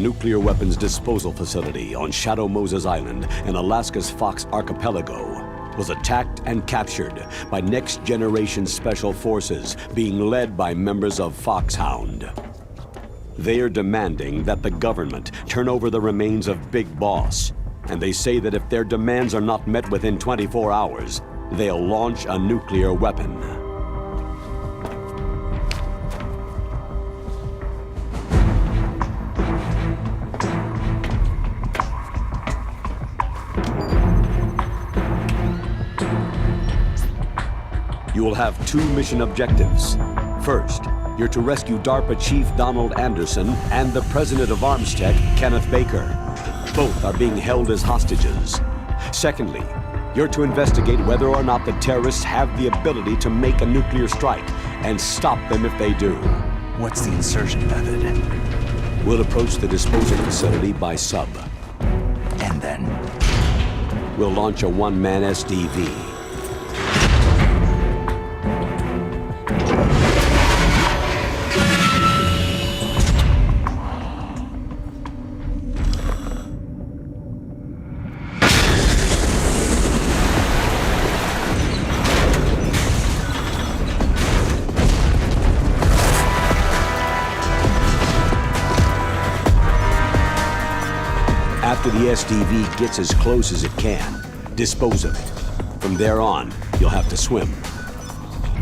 nuclear weapons disposal facility on Shadow Moses Island in Alaska's Fox Archipelago was attacked and captured by next-generation special forces being led by members of Foxhound. They are demanding that the government turn over the remains of Big Boss, and they say that if their demands are not met within 24 hours, they'll launch a nuclear weapon. You will have two mission objectives. First, you're to rescue DARPA Chief Donald Anderson and the President of Armstech, Kenneth Baker. Both are being held as hostages. Secondly, you're to investigate whether or not the terrorists have the ability to make a nuclear strike and stop them if they do. What's the insertion method? We'll approach the disposal facility by sub. And then? We'll launch a one-man SDV. After the SDV gets as close as it can, dispose of it. From there on, you'll have to swim.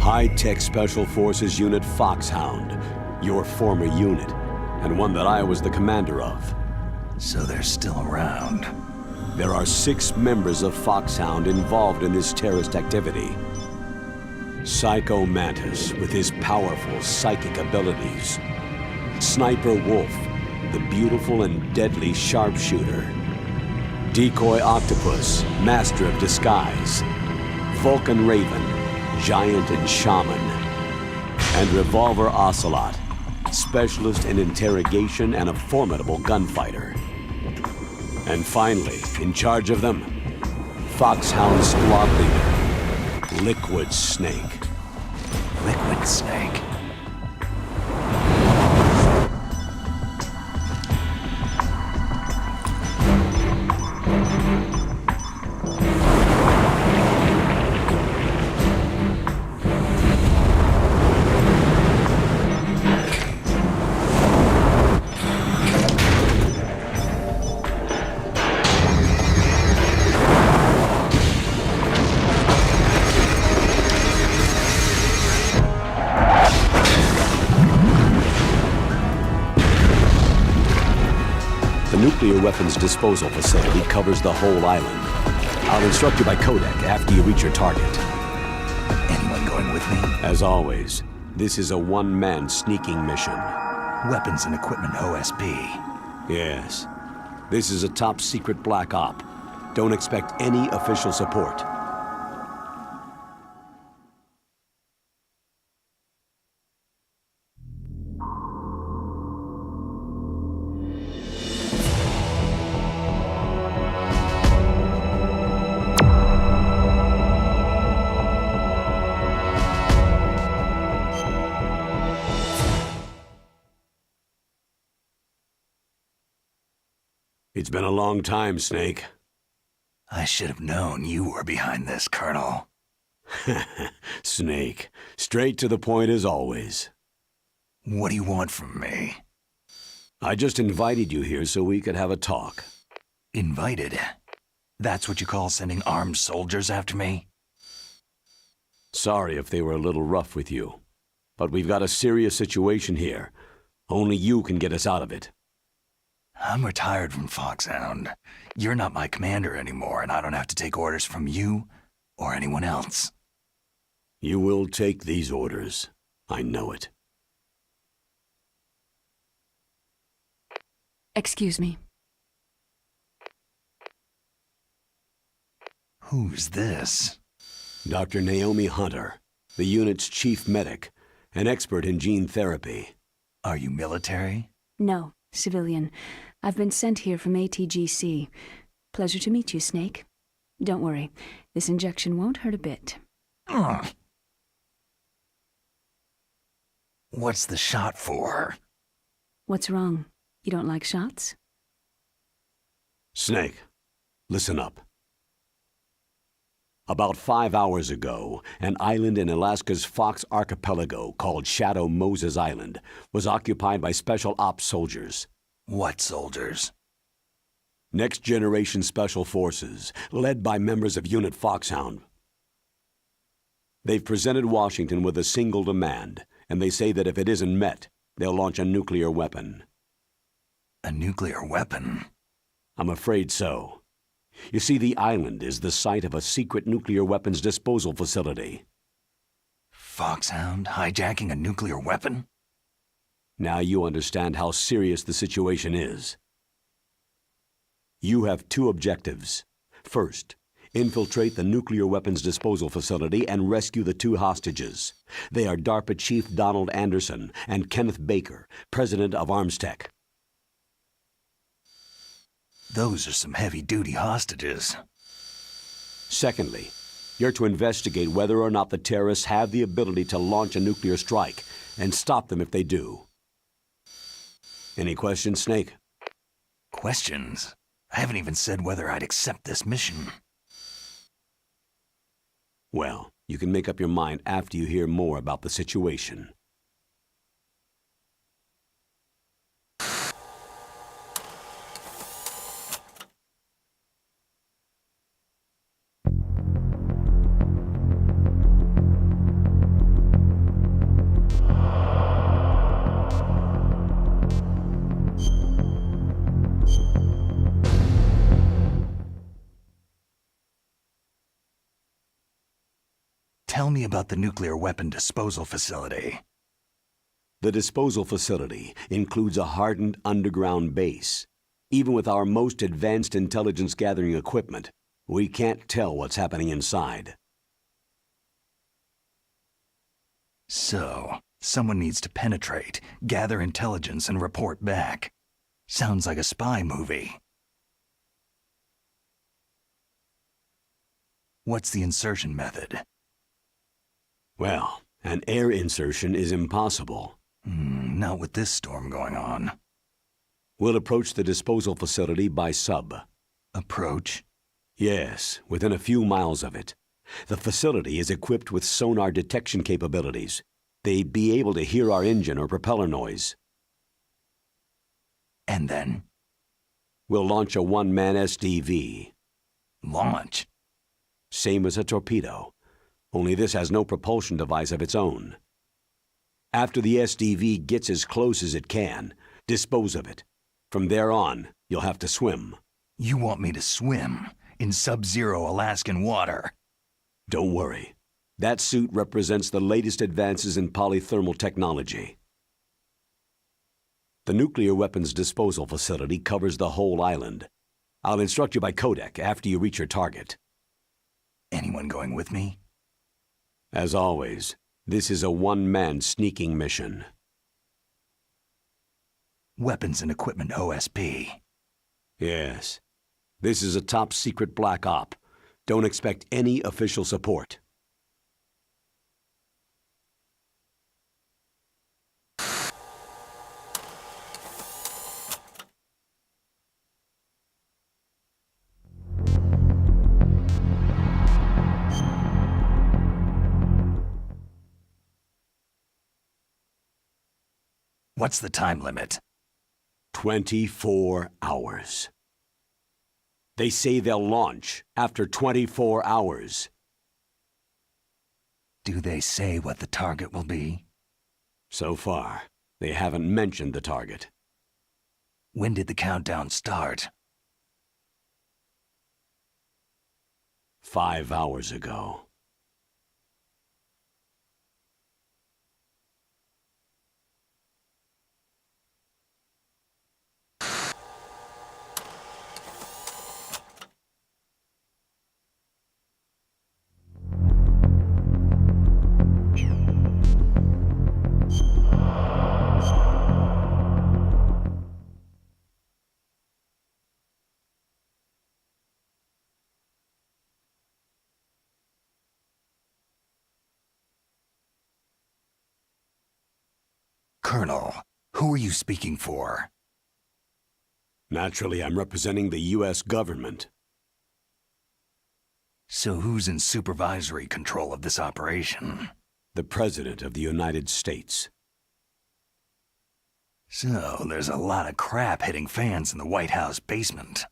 High-Tech Special Forces Unit Foxhound, your former unit, and one that I was the commander of. So they're still around. There are 6 members of Foxhound involved in this terrorist activity. Psycho Mantis, with his powerful psychic abilities. Sniper Wolf, the beautiful and deadly sharpshooter. Decoy Octopus, master of disguise. Vulcan Raven, giant and shaman. And Revolver Ocelot, specialist in interrogation and a formidable gunfighter. And finally, in charge of them, Foxhound squad leader, Liquid Snake. Liquid Snake? The nuclear weapons disposal facility covers the whole island. I'll instruct you by codec after you reach your target. Anyone going with me? As always, this is a one-man sneaking mission. Weapons and equipment OSP. Yes. This is a top-secret black op. Don't expect any official support. It's been a long time, Snake. I should have known you were behind this, Colonel. Snake, straight to the point as always. What do you want from me? I just invited you here so we could have a talk. Invited? That's what you call sending armed soldiers after me? Sorry if they were a little rough with you, but we've got a serious situation here. Only you can get us out of it. I'm retired from Foxhound. You're not my commander anymore, and I don't have to take orders from you or anyone else. You will take these orders. I know it. Excuse me. Who's this? Dr. Naomi Hunter, the unit's chief medic, an expert in gene therapy. Are you military? No, civilian. I've been sent here from ATGC. Pleasure to meet you, Snake. Don't worry, this injection won't hurt a bit. What's the shot for? What's wrong? You don't like shots? Snake, listen up. About 5 hours ago, an island in Alaska's Fox Archipelago called Shadow Moses Island was occupied by Special Ops soldiers. What soldiers? Next Generation Special Forces, led by members of Unit Foxhound. They've presented Washington with a single demand, and they say that if it isn't met, they'll launch a nuclear weapon. A nuclear weapon? I'm afraid so. You see, the island is the site of a secret nuclear weapons disposal facility. Foxhound hijacking a nuclear weapon? Now you understand how serious the situation is. You have two objectives. First, infiltrate the nuclear weapons disposal facility and rescue the two hostages. They are DARPA Chief Donald Anderson and Kenneth Baker, President of Armstech. Those are some heavy-duty hostages. Secondly, you're to investigate whether or not the terrorists have the ability to launch a nuclear strike and stop them if they do. Any questions, Snake? Questions? I haven't even said whether I'd accept this mission. Well, you can make up your mind after you hear more about the situation. Tell me about the nuclear weapon disposal facility. The disposal facility includes a hardened underground base. Even with our most advanced intelligence gathering equipment, we can't tell what's happening inside. So, someone needs to penetrate, gather intelligence, and report back. Sounds like a spy movie. What's the insertion method? Well, an air insertion is impossible. Not with this storm going on. We'll approach the disposal facility by sub. Approach? Yes, within a few miles of it. The facility is equipped with sonar detection capabilities. They'd be able to hear our engine or propeller noise. And then? We'll launch a one-man SDV. Launch? Same as a torpedo. Only this has no propulsion device of its own. After the SDV gets as close as it can, dispose of it. From there on, you'll have to swim. You want me to swim in sub-zero Alaskan water? Don't worry. That suit represents the latest advances in polythermal technology. The nuclear weapons disposal facility covers the whole island. I'll instruct you by codec after you reach your target. Anyone going with me? As always, this is a one-man sneaking mission. Weapons and equipment OSP. Yes. This is a top-secret black op. Don't expect any official support. What's the time limit? 24 hours. They say they'll launch after 24 hours. Do they say what the target will be? So far, they haven't mentioned the target. When did the countdown start? 5 hours ago. Colonel, who are you speaking for? Naturally, I'm representing the U.S. government. So who's in supervisory control of this operation? The President of the United States. So there's a lot of crap hitting fans in the White House basement.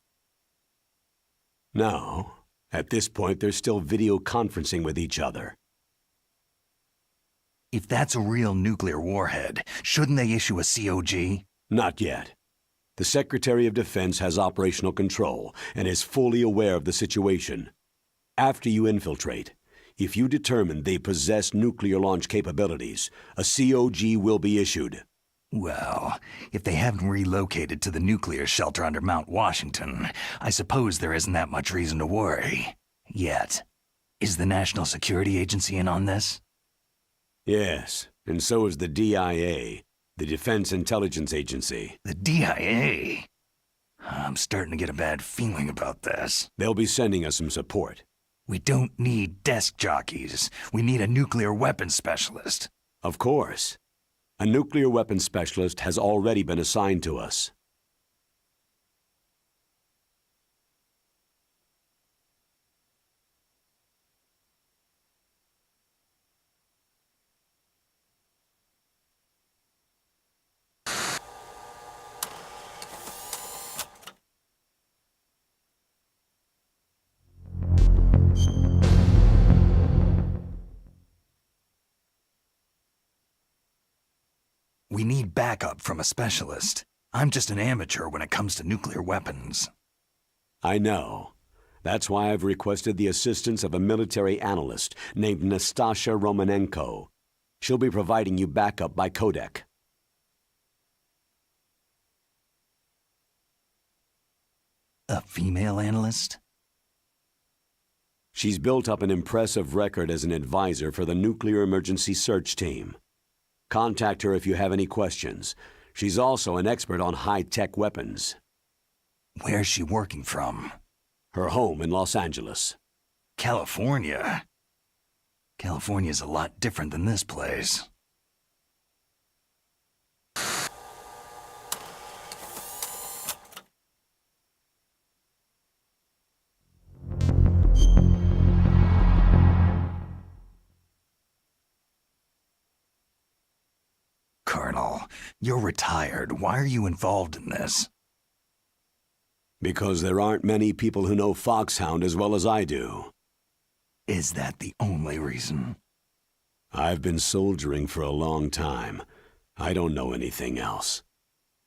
No. At this point, they're still video conferencing with each other. If that's a real nuclear warhead, shouldn't they issue a COG? Not yet. The Secretary of Defense has operational control and is fully aware of the situation. After you infiltrate, if you determine they possess nuclear launch capabilities, a COG will be issued. Well, if they haven't relocated to the nuclear shelter under Mount Washington, I suppose there isn't that much reason to worry. Yet. Is the National Security Agency in on this? Yes, and so is the DIA, the Defense Intelligence Agency. The DIA? I'm starting to get a bad feeling about this. They'll be sending us some support. We don't need desk jockeys. We need a nuclear weapons specialist. Of course. A nuclear weapons specialist has already been assigned to us. We need backup from a specialist. I'm just an amateur when it comes to nuclear weapons. I know. That's why I've requested the assistance of a military analyst named Nastasha Romanenko. She'll be providing you backup by codec. A female analyst? She's built up an impressive record as an advisor for the Nuclear Emergency Search Team. Contact her if you have any questions. She's also an expert on high-tech weapons. Where's she working from? Her home in Los Angeles. California? California's a lot different than this place. Colonel, you're retired. Why are you involved in this? Because there aren't many people who know Foxhound as well as I do. Is that the only reason? I've been soldiering for a long time. I don't know anything else.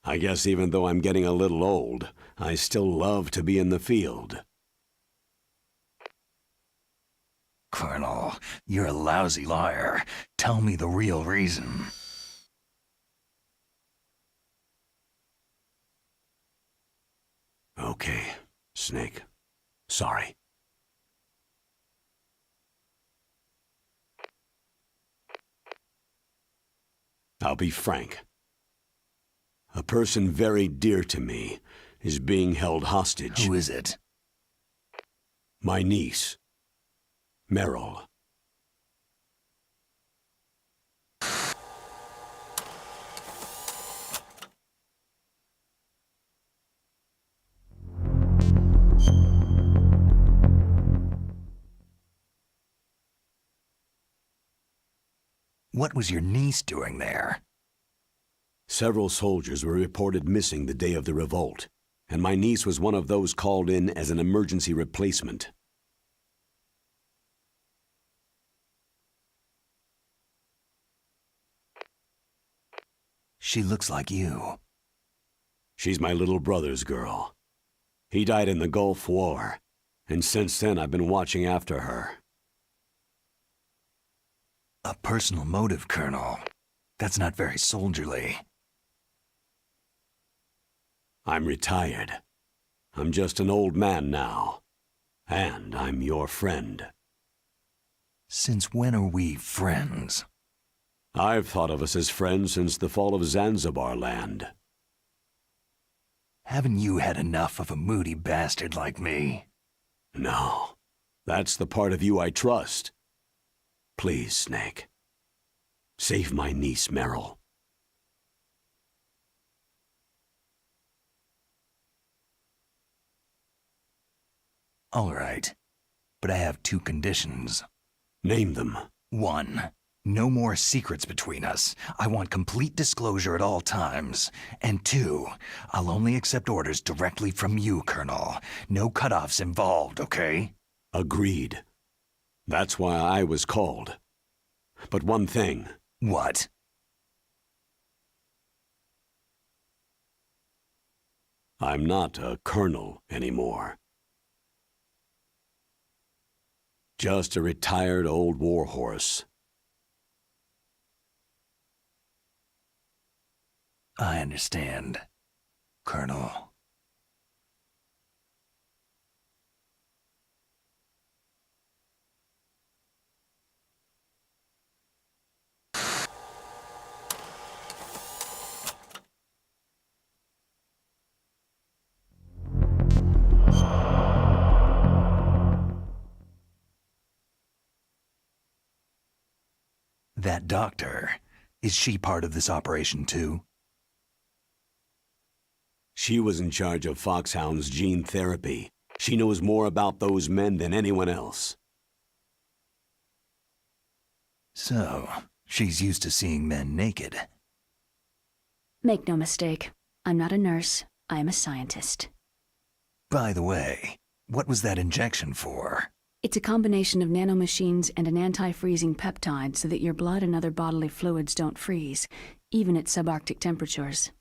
I guess even though I'm getting a little old, I still love to be in the field. Colonel, you're a lousy liar. Tell me the real reason. Okay, Snake. Sorry. I'll be frank. A person very dear to me is being held hostage. Who is it? My niece, Meryl. What was your niece doing there? Several soldiers were reported missing the day of the revolt, and my niece was one of those called in as an emergency replacement. She looks like you. She's my little brother's girl. He died in the Gulf War, and since then I've been watching after her. A personal motive, Colonel. That's not very soldierly. I'm retired. I'm just an old man now. And I'm your friend. Since when are we friends? I've thought of us as friends since the fall of Zanzibar land. Haven't you had enough of a moody bastard like me? No. That's the part of you I trust. Please, Snake. Save my niece, Meryl. All right, but I have 2 conditions. Name them. 1. No more secrets between us. I want complete disclosure at all times. And 2, I'll only accept orders directly from you, Colonel. No cutoffs involved, okay? Agreed. That's why I was called. But one thing. What? I'm not a colonel anymore. Just a retired old warhorse. I understand, Colonel. That doctor, is she part of this operation too? She was in charge of Foxhound's gene therapy. She knows more about those men than anyone else. So, she's used to seeing men naked. Make no mistake, I'm not a nurse, I am a scientist. By the way, what was that injection for? It's a combination of nanomachines and an anti-freezing peptide so that your blood and other bodily fluids don't freeze, even at subarctic temperatures.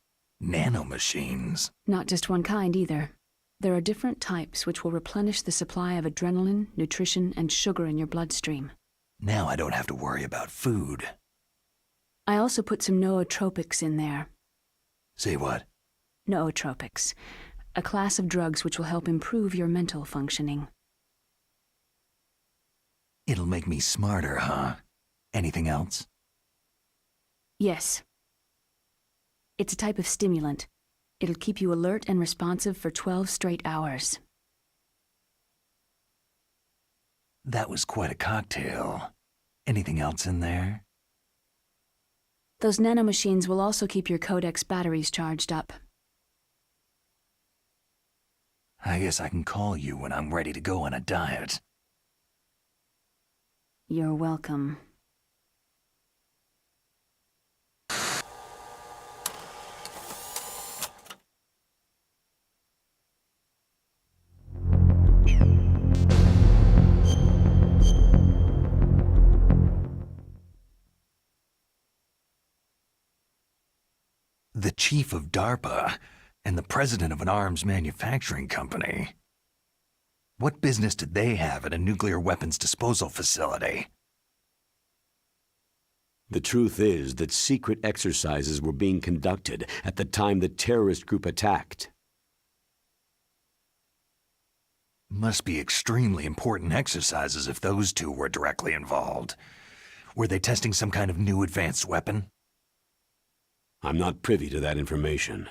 Nanomachines? Not just one kind either. There are different types which will replenish the supply of adrenaline, nutrition, and sugar in your bloodstream. Now I don't have to worry about food. I also put some nootropics in there. Say what? Nootropics, a class of drugs which will help improve your mental functioning. It'll make me smarter, huh? Anything else? Yes. It's a type of stimulant. It'll keep you alert and responsive for 12 straight hours. That was quite a cocktail. Anything else in there? Those nanomachines will also keep your Codex batteries charged up. I guess I can call you when I'm ready to go on a diet. You're welcome. The chief of DARPA and the president of an arms manufacturing company. What business did they have at a nuclear weapons disposal facility? The truth is that secret exercises were being conducted at the time the terrorist group attacked. Must be extremely important exercises if those two were directly involved. Were they testing some kind of new advanced weapon? I'm not privy to that information.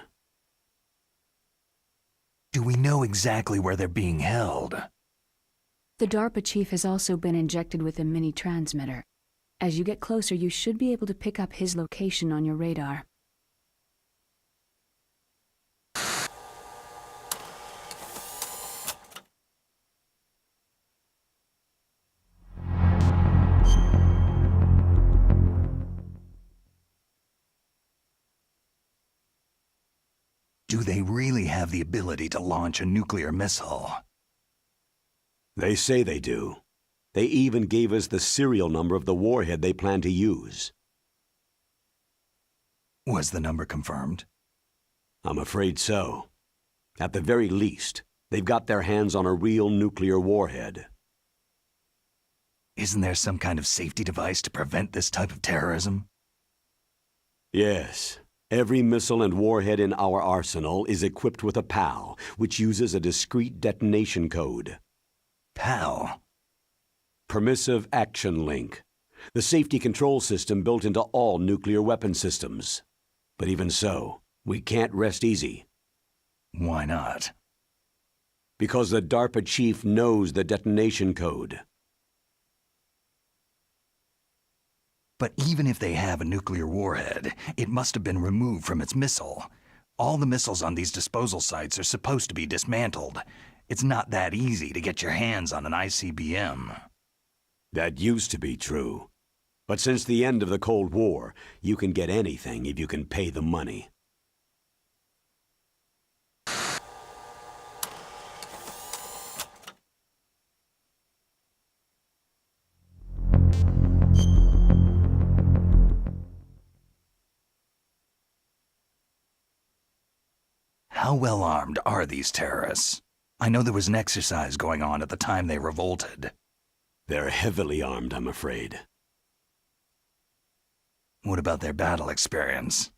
Do we know exactly where they're being held? The DARPA chief has also been injected with a mini-transmitter. As you get closer, you should be able to pick up his location on your radar. Do they really have the ability to launch a nuclear missile? They say they do. They even gave us the serial number of the warhead they plan to use. Was the number confirmed? I'm afraid so. At the very least, they've got their hands on a real nuclear warhead. Isn't there some kind of safety device to prevent this type of terrorism? Yes. Every missile and warhead in our arsenal is equipped with a PAL, which uses a discrete detonation code. PAL? Permissive Action Link. The safety control system built into all nuclear weapon systems. But even so, we can't rest easy. Why not? Because the DARPA chief knows the detonation code. But even if they have a nuclear warhead, it must have been removed from its missile. All the missiles on these disposal sites are supposed to be dismantled. It's not that easy to get your hands on an ICBM. That used to be true. But since the end of the Cold War, you can get anything if you can pay the money. How well armed are these terrorists? I know there was an exercise going on at the time they revolted. They're heavily armed, I'm afraid. What about their battle experience?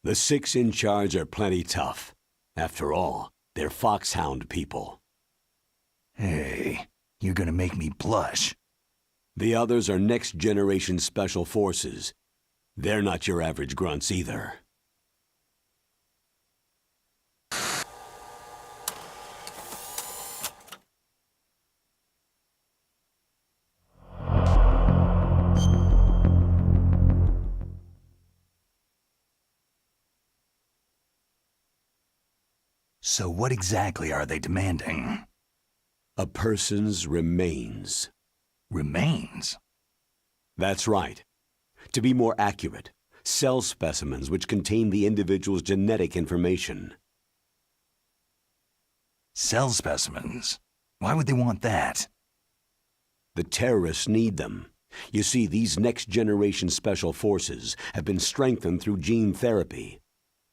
The 6 in charge are plenty tough. After all, they're Foxhound people. Hey, you're gonna make me blush. The others are next-generation special forces. They're not your average grunts either. So what exactly are they demanding? A person's remains. Remains? That's right. To be more accurate, cell specimens which contain the individual's genetic information. Cell specimens? Why would they want that? The terrorists need them. You see, these next-generation special forces have been strengthened through gene therapy.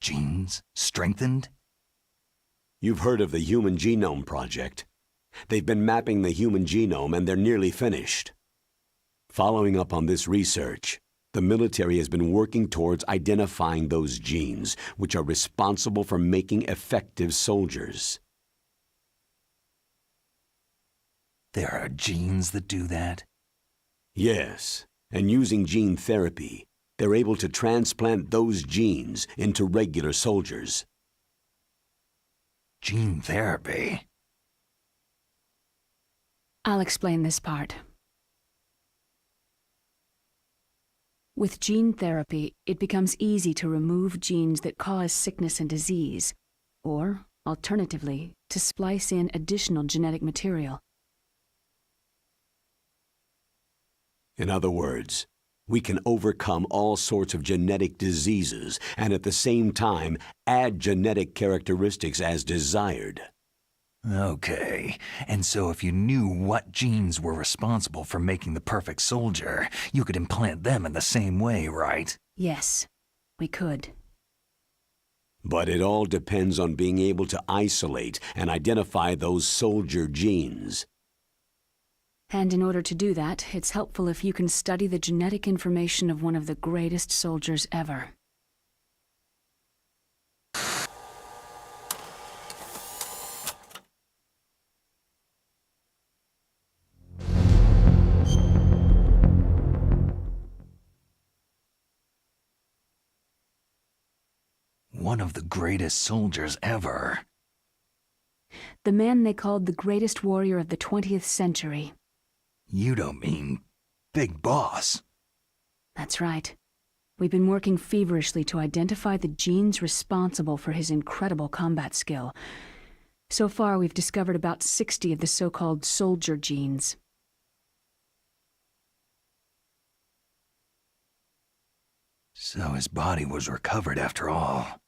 Genes? Strengthened? You've heard of the Human Genome Project. They've been mapping the human genome and they're nearly finished. Following up on this research, the military has been working towards identifying those genes which are responsible for making effective soldiers. There are genes that do that? Yes, and using gene therapy, they're able to transplant those genes into regular soldiers. Gene therapy? I'll explain this part. With gene therapy, it becomes easy to remove genes that cause sickness and disease, or, alternatively, to splice in additional genetic material. In other words, we can overcome all sorts of genetic diseases and at the same time add genetic characteristics as desired. Okay, and so if you knew what genes were responsible for making the perfect soldier, you could implant them in the same way, right? Yes, we could. But it all depends on being able to isolate and identify those soldier genes. And in order to do that, it's helpful if you can study the genetic information of one of the greatest soldiers ever. One of the greatest soldiers ever. The man they called the greatest warrior of the 20th century. You don't mean Big Boss? That's right. We've been working feverishly to identify the genes responsible for his incredible combat skill. So far, we've discovered about 60 of the so-called soldier genes. So his body was recovered after all.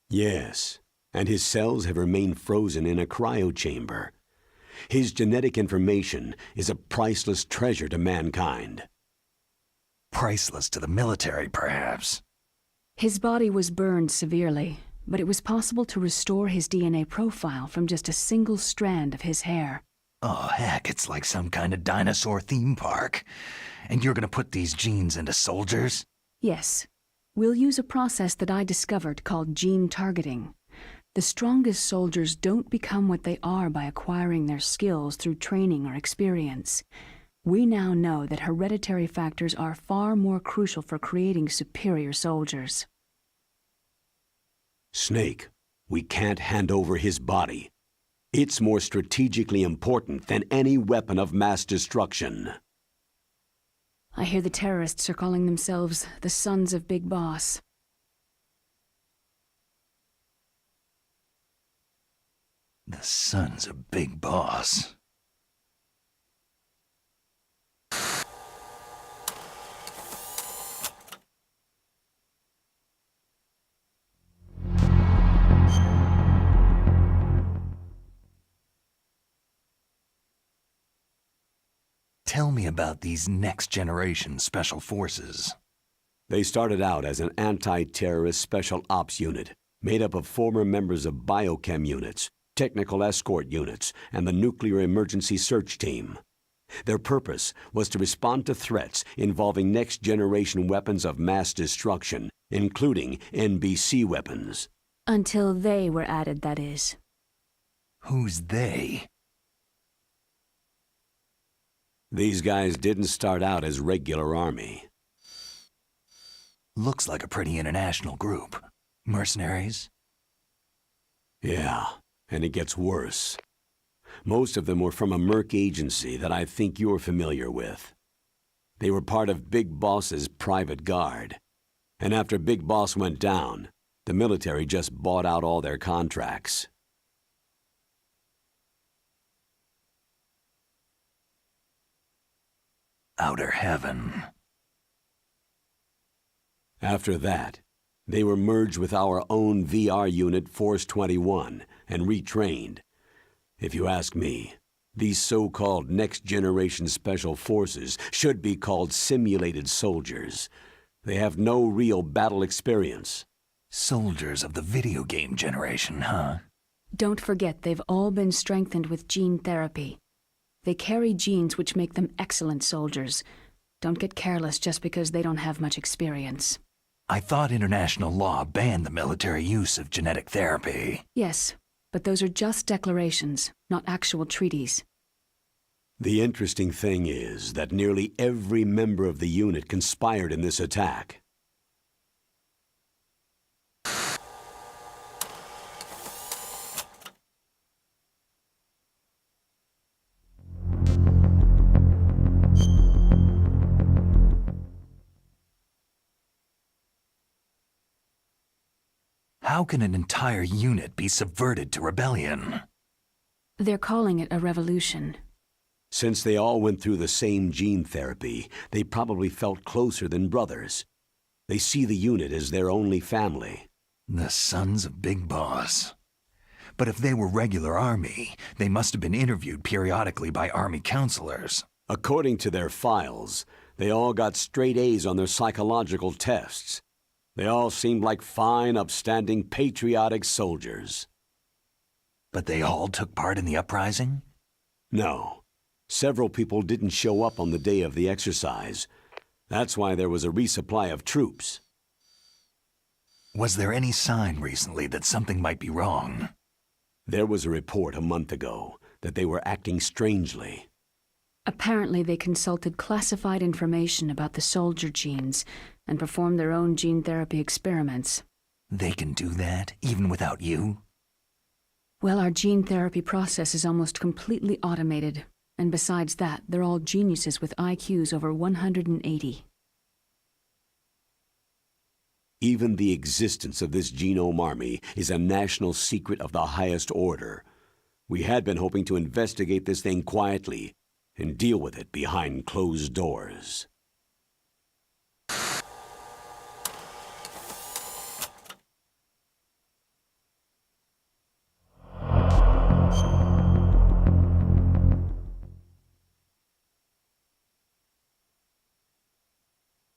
Yes, and his cells have remained frozen in a cryochamber. His genetic information is a priceless treasure to mankind. Priceless to the military, perhaps. His body was burned severely, but it was possible to restore his DNA profile from just a single strand of his hair. Oh, heck, it's like some kind of dinosaur theme park. And you're gonna put these genes into soldiers? Yes. We'll use a process that I discovered called gene targeting. The strongest soldiers don't become what they are by acquiring their skills through training or experience. We now know that hereditary factors are far more crucial for creating superior soldiers. Snake, we can't hand over his body. It's more strategically important than any weapon of mass destruction. I hear the terrorists are calling themselves the Sons of Big Boss. The son's a big boss. Tell me about these next-generation special forces. They started out as an anti-terrorist special ops unit, made up of former members of biochem units, technical escort units, and the nuclear emergency search team. Their purpose was to respond to threats involving next-generation weapons of mass destruction, including NBC weapons. Until they were added, that is. Who's they? These guys didn't start out as regular army. Looks like a pretty international group. Mercenaries? Yeah, and it gets worse. Most of them were from a merc agency that I think you're familiar with. They were part of Big Boss's private guard. And after Big Boss went down, the military just bought out all their contracts. Outer heaven. After that, they were merged with our own VR unit Force 21 and retrained. If you ask me, these so-called next-generation special forces should be called simulated soldiers. They have no real battle experience. Soldiers of the video game generation, huh? Don't forget they've all been strengthened with gene therapy. They carry genes which make them excellent soldiers. Don't get careless just because they don't have much experience. I thought international law banned the military use of genetic therapy. Yes, but those are just declarations, not actual treaties. The interesting thing is that nearly every member of the unit conspired in this attack. How can an entire unit be subverted to rebellion? They're calling it a revolution. Since they all went through the same gene therapy, they probably felt closer than brothers. They see the unit as their only family. The sons of Big Boss. But if they were regular army, they must have been interviewed periodically by army counselors. According to their files, they all got straight A's on their psychological tests. They all seemed like fine, upstanding, patriotic soldiers. But they all took part in the uprising? No. Several people didn't show up on the day of the exercise. That's why there was a resupply of troops. Was there any sign recently that something might be wrong? There was a report a month ago that they were acting strangely. Apparently they consulted classified information about the soldier genes and performed their own gene therapy experiments. They can do that, even without you? Well, our gene therapy process is almost completely automated. And besides that, they're all geniuses with IQs over 180. Even the existence of this genome army is a national secret of the highest order. We had been hoping to investigate this thing quietly and deal with it behind closed doors.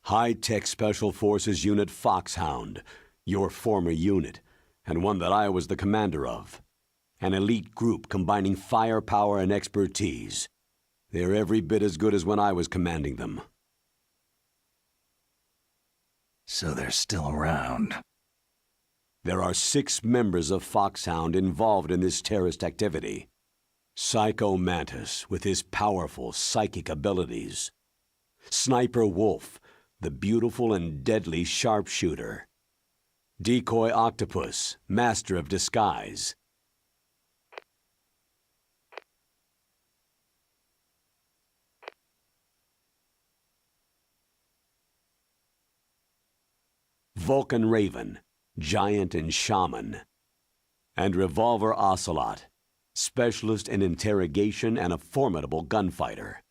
High-Tech Special Forces Unit Foxhound, your former unit, and one that I was the commander of. An elite group combining firepower and expertise. They're every bit as good as when I was commanding them. So they're still around. There are 6 members of Foxhound involved in this terrorist activity. Psycho Mantis, with his powerful psychic abilities. Sniper Wolf, the beautiful and deadly sharpshooter. Decoy Octopus, master of disguise. Vulcan Raven, giant and shaman. And Revolver Ocelot, specialist in interrogation and a formidable gunfighter.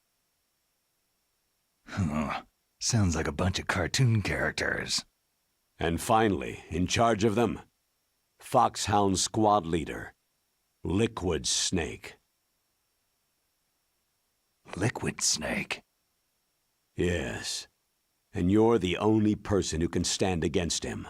Sounds like a bunch of cartoon characters. And finally, in charge of them, Foxhound Squad Leader, Liquid Snake. Liquid Snake? Yes, and you're the only person who can stand against him.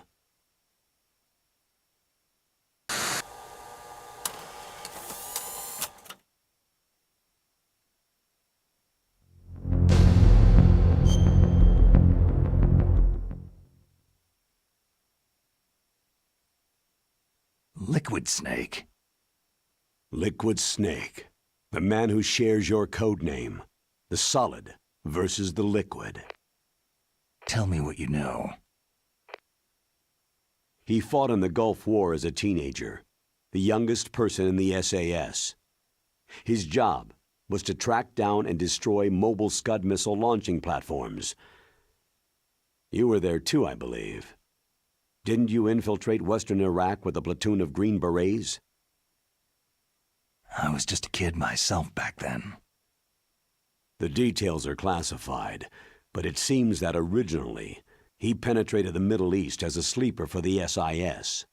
Liquid Snake? Liquid Snake, the man who shares your code name, the solid versus the liquid. Tell me what you know. He fought in the Gulf War as a teenager, the youngest person in the SAS. His job was to track down and destroy mobile Scud missile launching platforms. You were there too, I believe. Didn't you infiltrate western Iraq with a platoon of Green Berets? I was just a kid myself back then. The details are classified, but it seems that originally, he penetrated the Middle East as a sleeper for the SIS.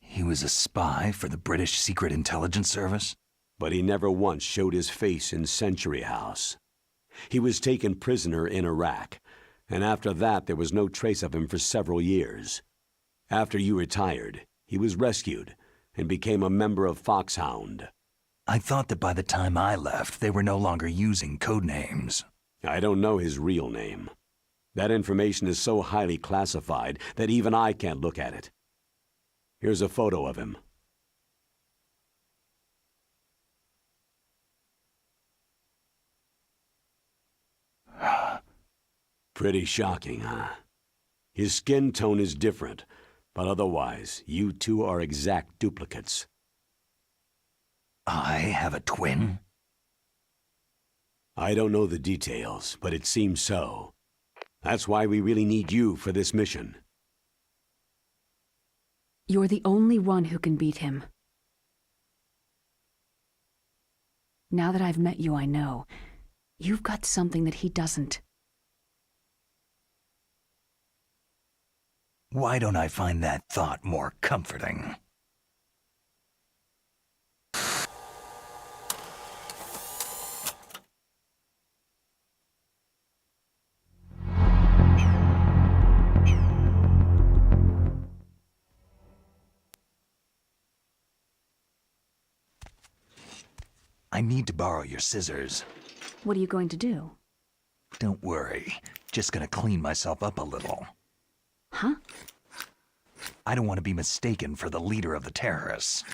He was a spy for the British Secret Intelligence Service? But he never once showed his face in Century House. He was taken prisoner in Iraq, and after that there was no trace of him for several years. After you retired, he was rescued and became a member of Foxhound. I thought that by the time I left, they were no longer using code names. I don't know his real name. That information is so highly classified that even I can't look at it. Here's a photo of him. Pretty shocking, huh? His skin tone is different, but otherwise, you two are exact duplicates. I have a twin? I don't know the details, but it seems so. That's why we really need you for this mission. You're the only one who can beat him. Now that I've met you, I know. You've got something that he doesn't. Why don't I find that thought more comforting? I need to borrow your scissors. What are you going to do? Don't worry. Just gonna clean myself up a little. Huh? I don't want to be mistaken for the leader of the terrorists.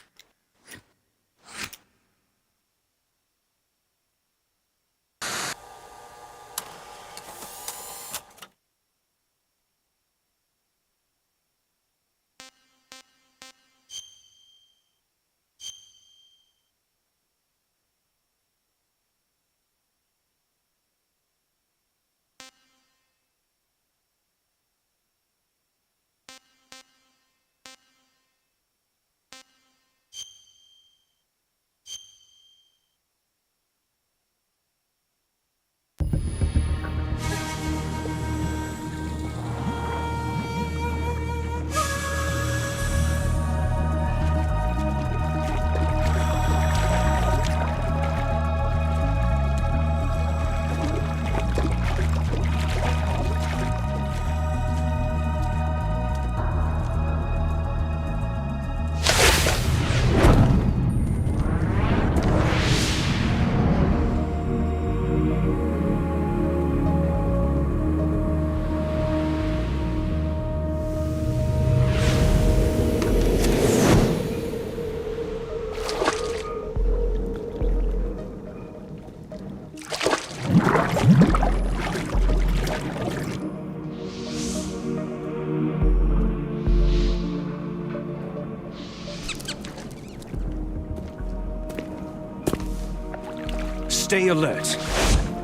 Stay alert.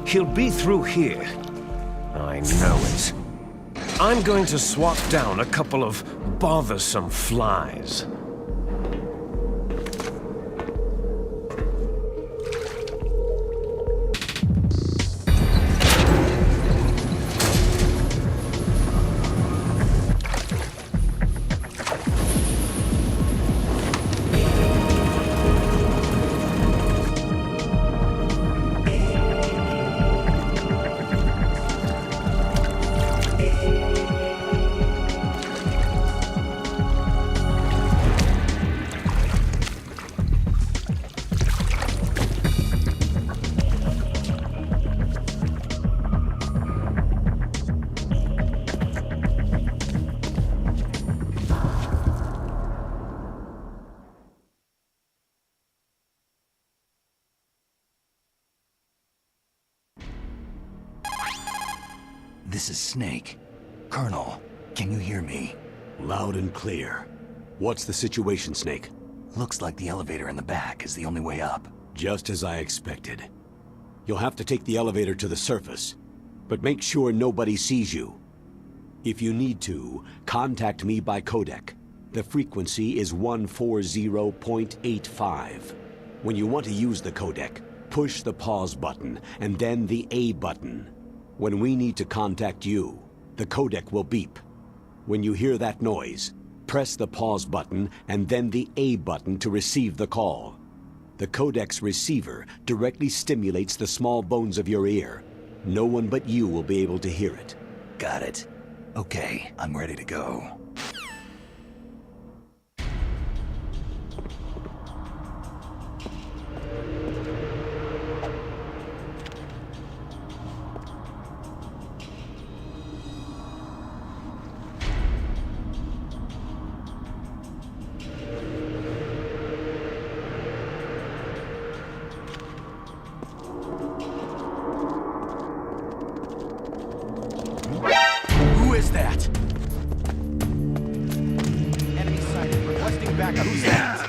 He'll be through here. I know it. I'm going to swat down a couple of bothersome flies. This is Snake. Colonel, can you hear me? Loud and clear. What's the situation, Snake? Looks like the elevator in the back is the only way up. Just as I expected. You'll have to take the elevator to the surface, but make sure nobody sees you. If you need to, contact me by codec. The frequency is 140.85. When you want to use the codec, push the pause button and then the A button. When we need to contact you, the codec will beep. When you hear that noise, press the pause button and then the A button to receive the call. The codec's receiver directly stimulates the small bones of your ear. No one but you will be able to hear it. Got it. Okay, I'm ready to go. Who is that? Enemy sighted. Requesting backup. Who's that?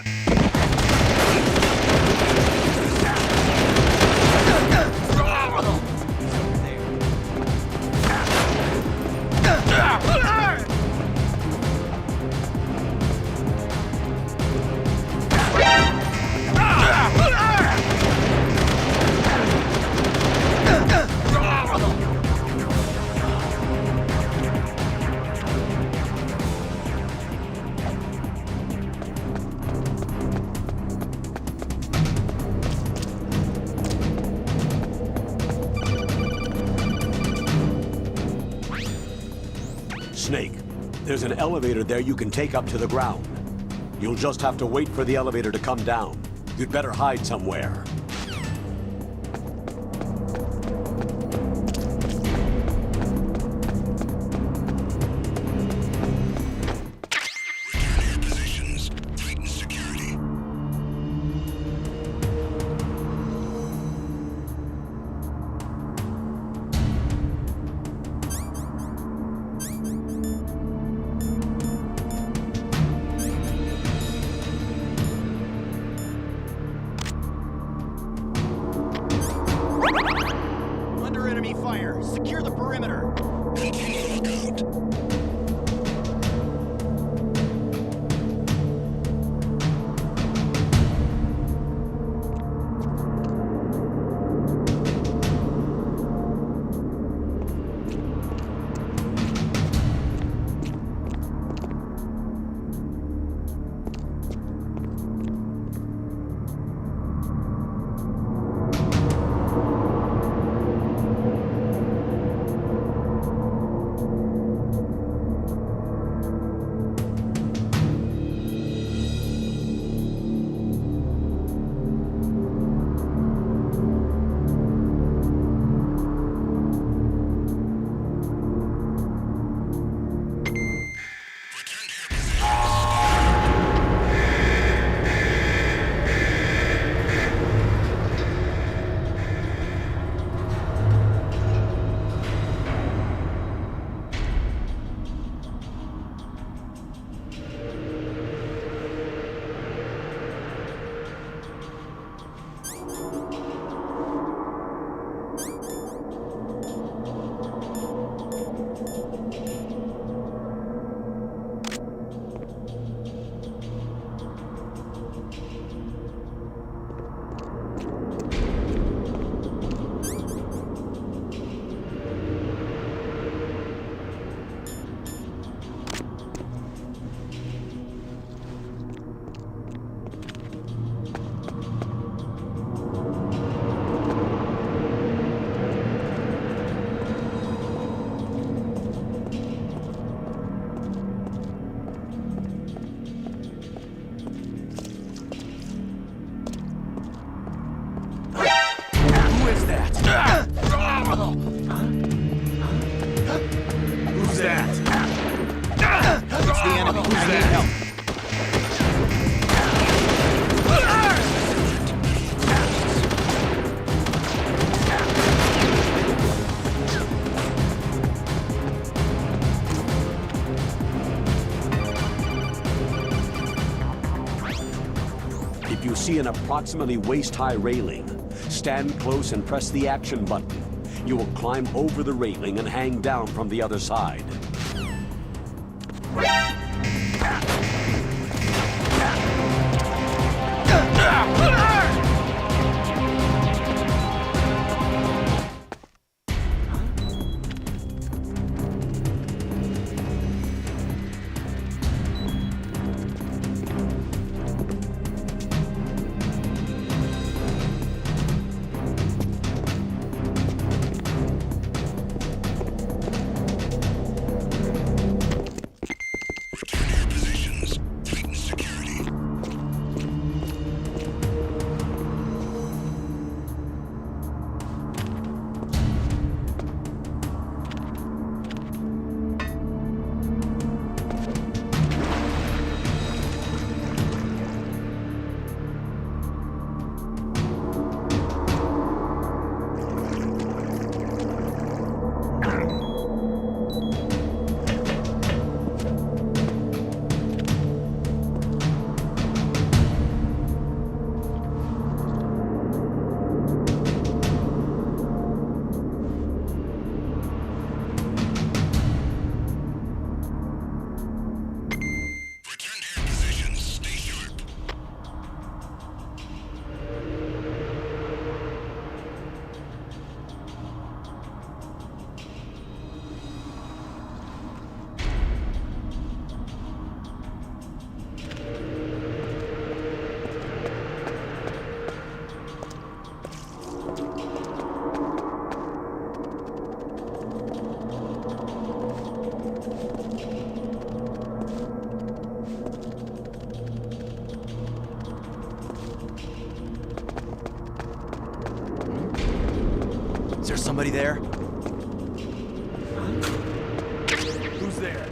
Snake, there's an elevator there you can take up to the ground. You'll just have to wait for the elevator to come down. You'd better hide somewhere. Under enemy fire. Secure the perimeter. Who's that? It's the enemy. I need help. see an approximately waist-high railing. Stand close and press the action button. You will climb over the railing and hang down from the other side. Is there somebody there? Who's there?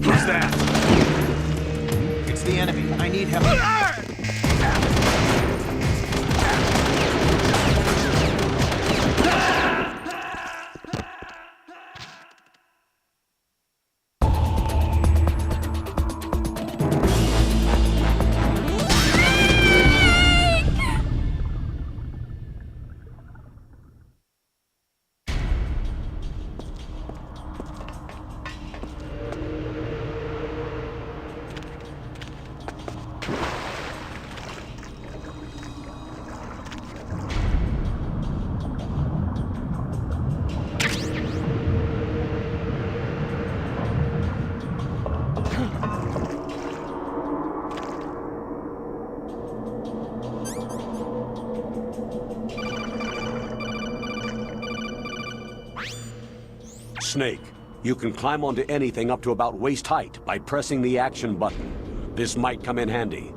Who's that? It's the enemy. I need help. Snake, you can climb onto anything up to about waist height by pressing the action button. This might come in handy.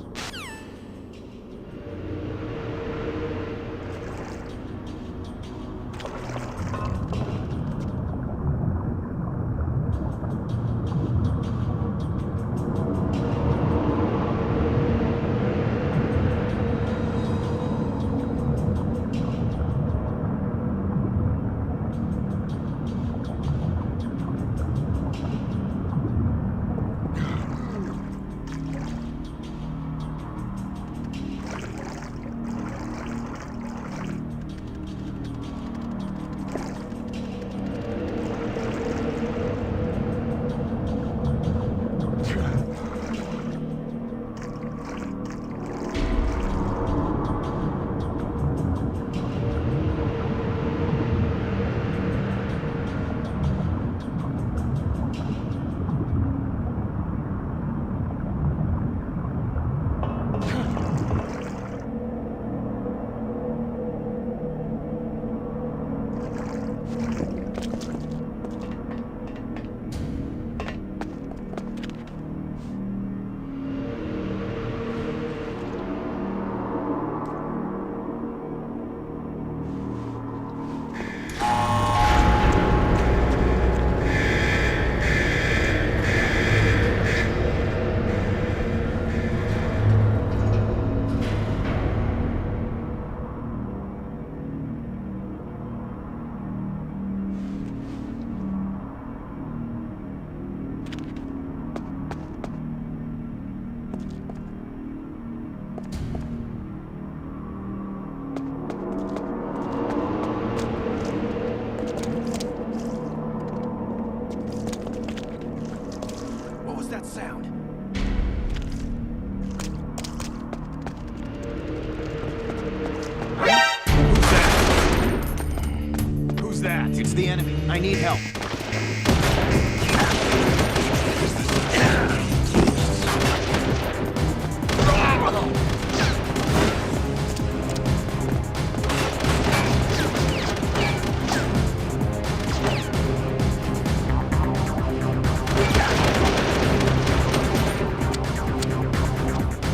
It's the enemy. I need help.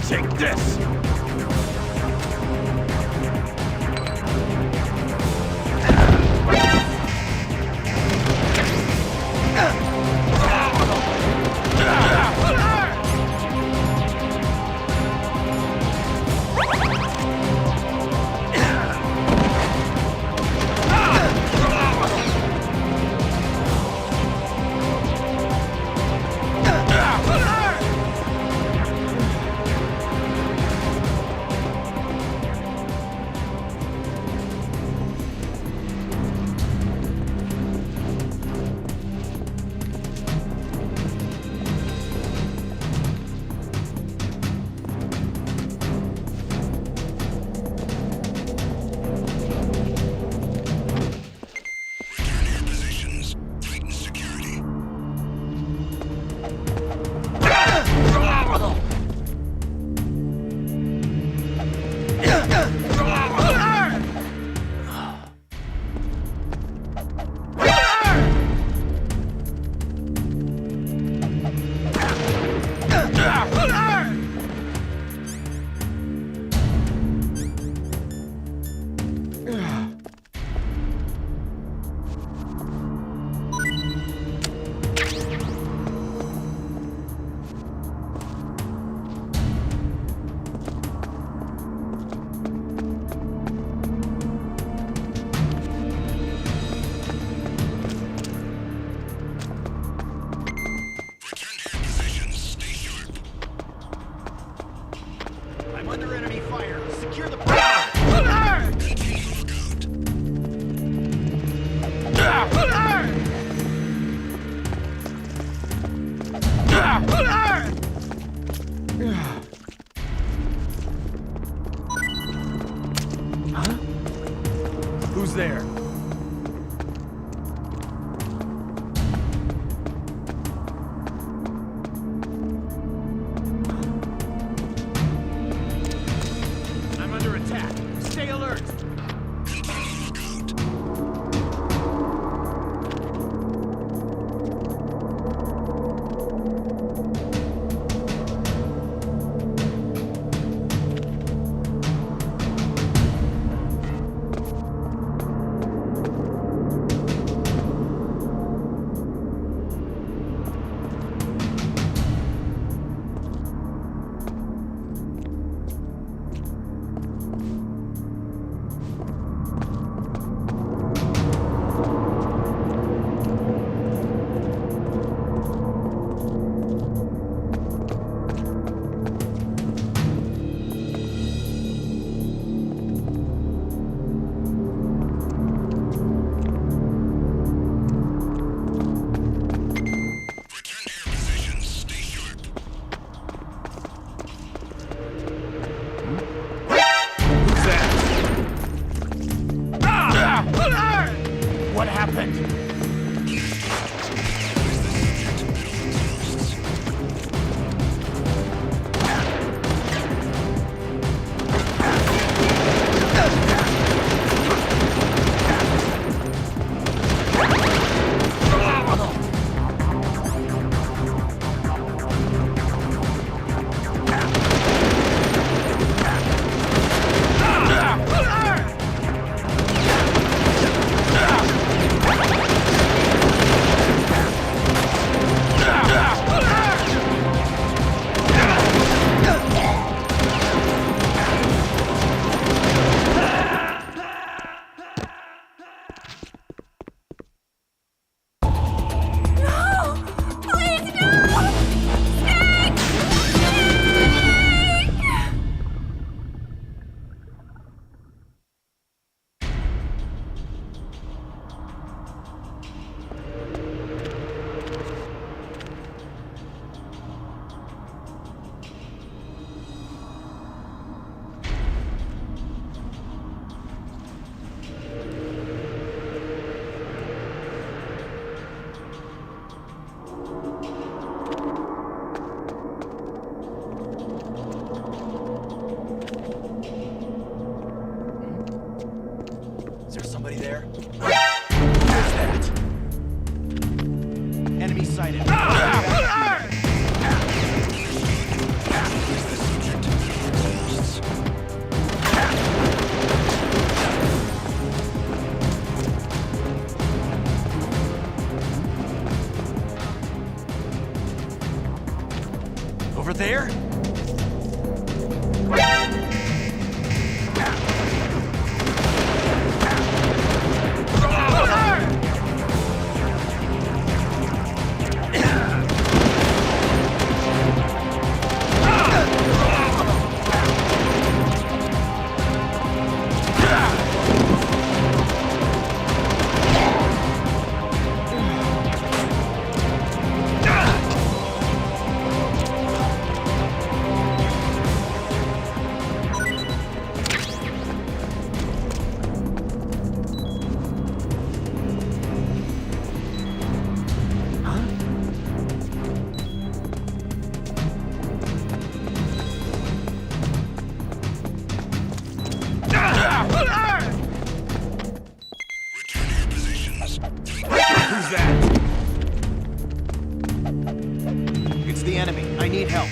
Take this! I'm under enemy fire. Secure the... Huh? Who's there? I'm under attack. Stay alert. What happened? Anybody there? Where's that? Enemy sighted. Over there? Who's that? It's the enemy. I need help.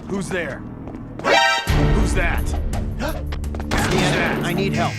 Who's there? Who's that? It's the enemy. I need help.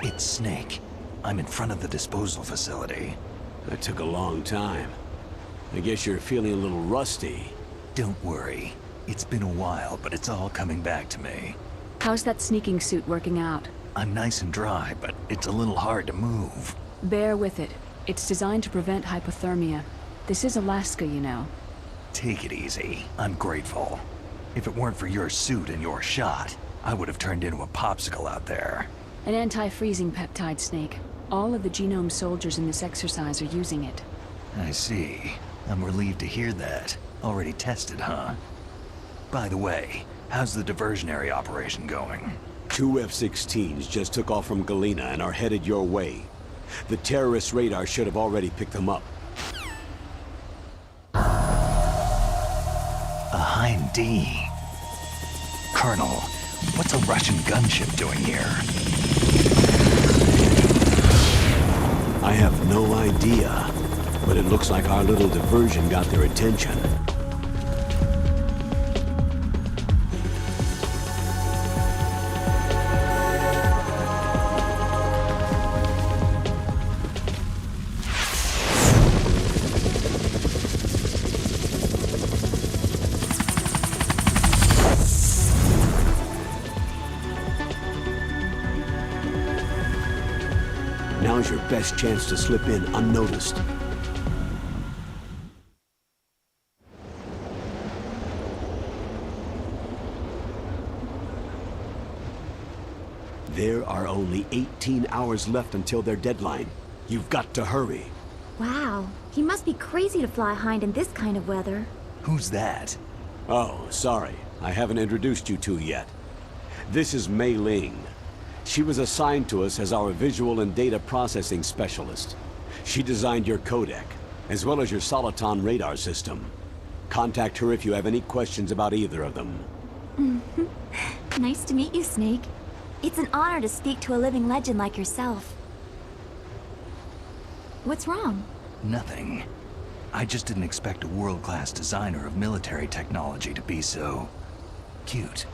It's Snake. I'm in front of the disposal facility. That took a long time. I guess you're feeling a little rusty. Don't worry. It's been a while, but it's all coming back to me. How's that sneaking suit working out? I'm nice and dry, but it's a little hard to move. Bear with it. It's designed to prevent hypothermia. This is Alaska, you know. Take it easy. I'm grateful. If it weren't for your suit and your shot, I would have turned into a popsicle out there. An anti-freezing peptide, Snake. All of the genome soldiers in this exercise are using it. I see. I'm relieved to hear that. Already tested, huh? By the way, how's the diversionary operation going? 2 F-16s just took off from Galena and are headed your way. The terrorist radar should have already picked them up. A Hind D. Colonel, what's a Russian gunship doing here? I have no idea, but it looks like our little diversion got their attention. Now's your best chance to slip in unnoticed. There are only 18 hours left until their deadline. You've got to hurry. Wow, he must be crazy to fly Hind in this kind of weather. Who's that? Oh, sorry. I haven't introduced you two yet. This is Mei Ling. She was assigned to us as our visual and data processing specialist. She designed your codec, as well as your Soliton radar system. Contact her if you have any questions about either of them. Nice to meet you, Snake. It's an honor to speak to a living legend like yourself. What's wrong? Nothing. I just didn't expect a world-class designer of military technology to be so... cute.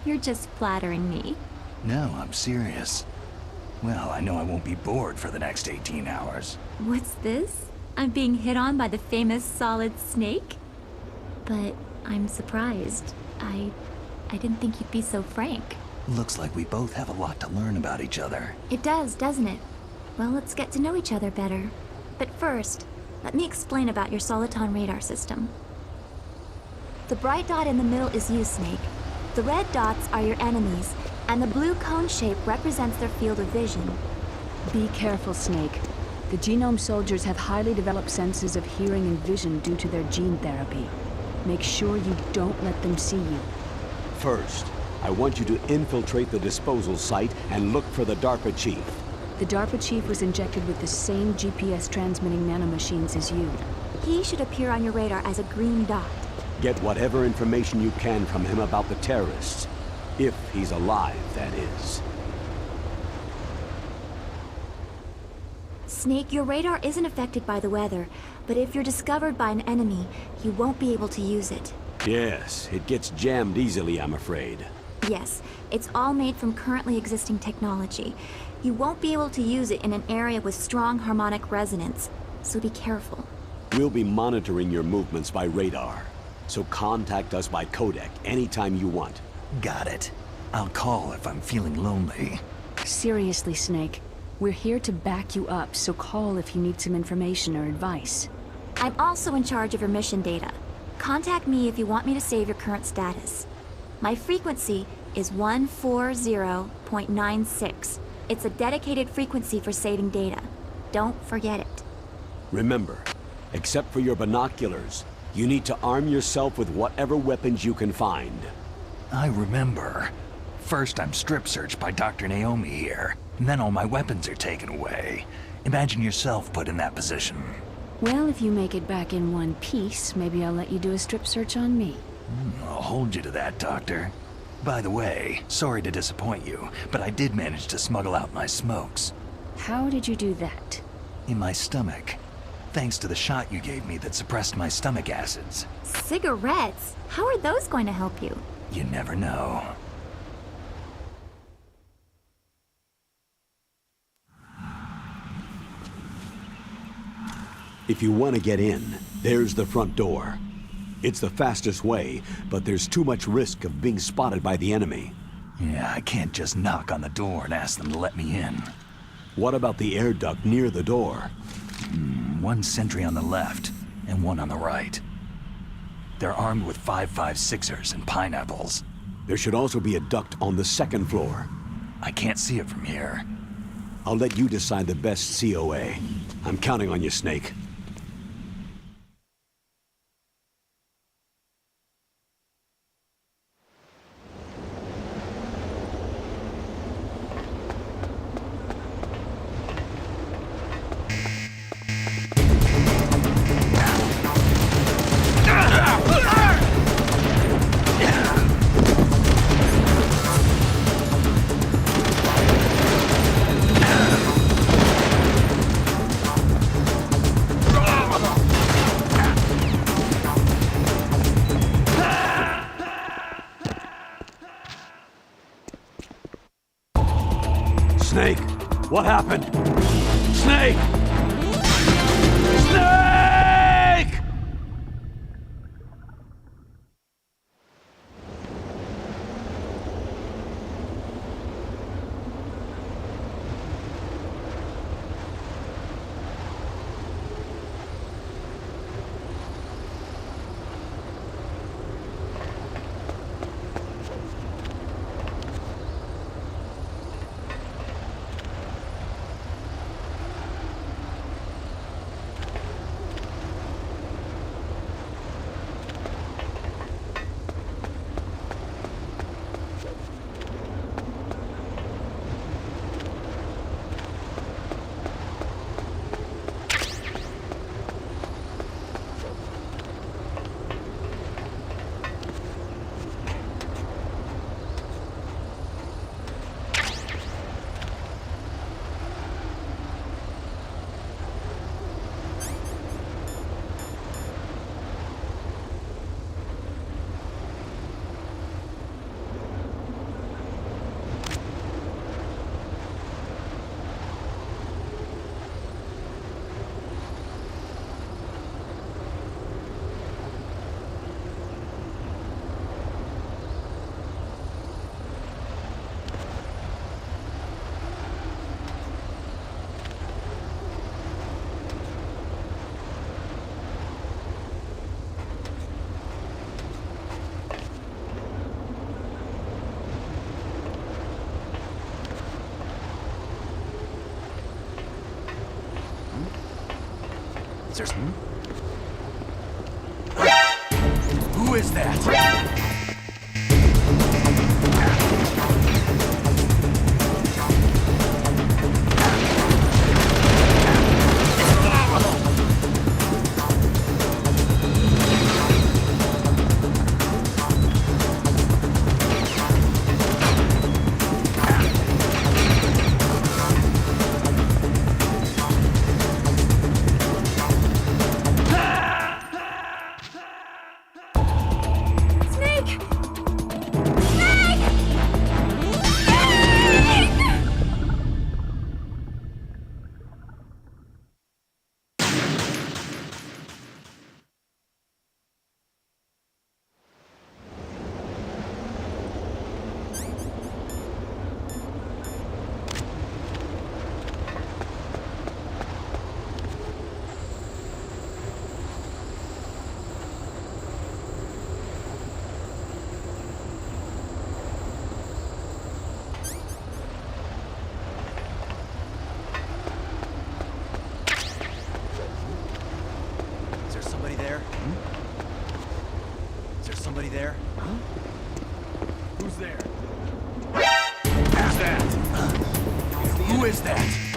You're just flattering me. No, I'm serious. Well, I know I won't be bored for the next 18 hours. What's this? I'm being hit on by the famous Solid Snake? But I'm surprised. I didn't think you'd be so frank. Looks like we both have a lot to learn about each other. It does, doesn't it? Well, let's get to know each other better. But first, let me explain about your Soliton radar system. The bright dot in the middle is you, Snake. The red dots are your enemies, and the blue cone shape represents their field of vision. Be careful, Snake. The genome soldiers have highly developed senses of hearing and vision due to their gene therapy. Make sure you don't let them see you. First, I want you to infiltrate the disposal site and look for the DARPA chief. The DARPA chief was injected with the same GPS transmitting nanomachines as you. He should appear on your radar as a green dot. Get whatever information you can from him about the terrorists. If he's alive, that is. Snake, your radar isn't affected by the weather, but if you're discovered by an enemy, you won't be able to use it. Yes, it gets jammed easily, I'm afraid. Yes, it's all made from currently existing technology. You won't be able to use it in an area with strong harmonic resonance, so be careful. We'll be monitoring your movements by radar, so contact us by codec anytime you want. Got it. I'll call if I'm feeling lonely. Seriously, Snake. We're here to back you up, so call if you need some information or advice. I'm also in charge of your mission data. Contact me if you want me to save your current status. My frequency is 140.96. It's a dedicated frequency for saving data. Don't forget it. Remember, except for your binoculars, you need to arm yourself with whatever weapons you can find. I remember. First I'm strip searched by Dr. Naomi here, and then all my weapons are taken away. Imagine yourself put in that position. Well, if you make it back in one piece, maybe I'll let you do a strip search on me. I'll hold you to that, Doctor. By the way, sorry to disappoint you, but I did manage to smuggle out my smokes. How did you do that? In my stomach. Thanks to the shot you gave me that suppressed my stomach acids. Cigarettes? How are those going to help you? You never know. If you want to get in, there's the front door. It's the fastest way, but there's too much risk of being spotted by the enemy. Yeah, I can't just knock on the door and ask them to let me in. What about the air duct near the door? One sentry on the left, and one on the right. They're armed with 5.56ers and pineapples. There should also be a duct on the second floor. I can't see it from here. I'll let you decide the best COA. I'm counting on you, Snake. Snake, what happened? Snake! Snake! Who is that? Somebody there? Huh? Who's there? Who's that? Who is that?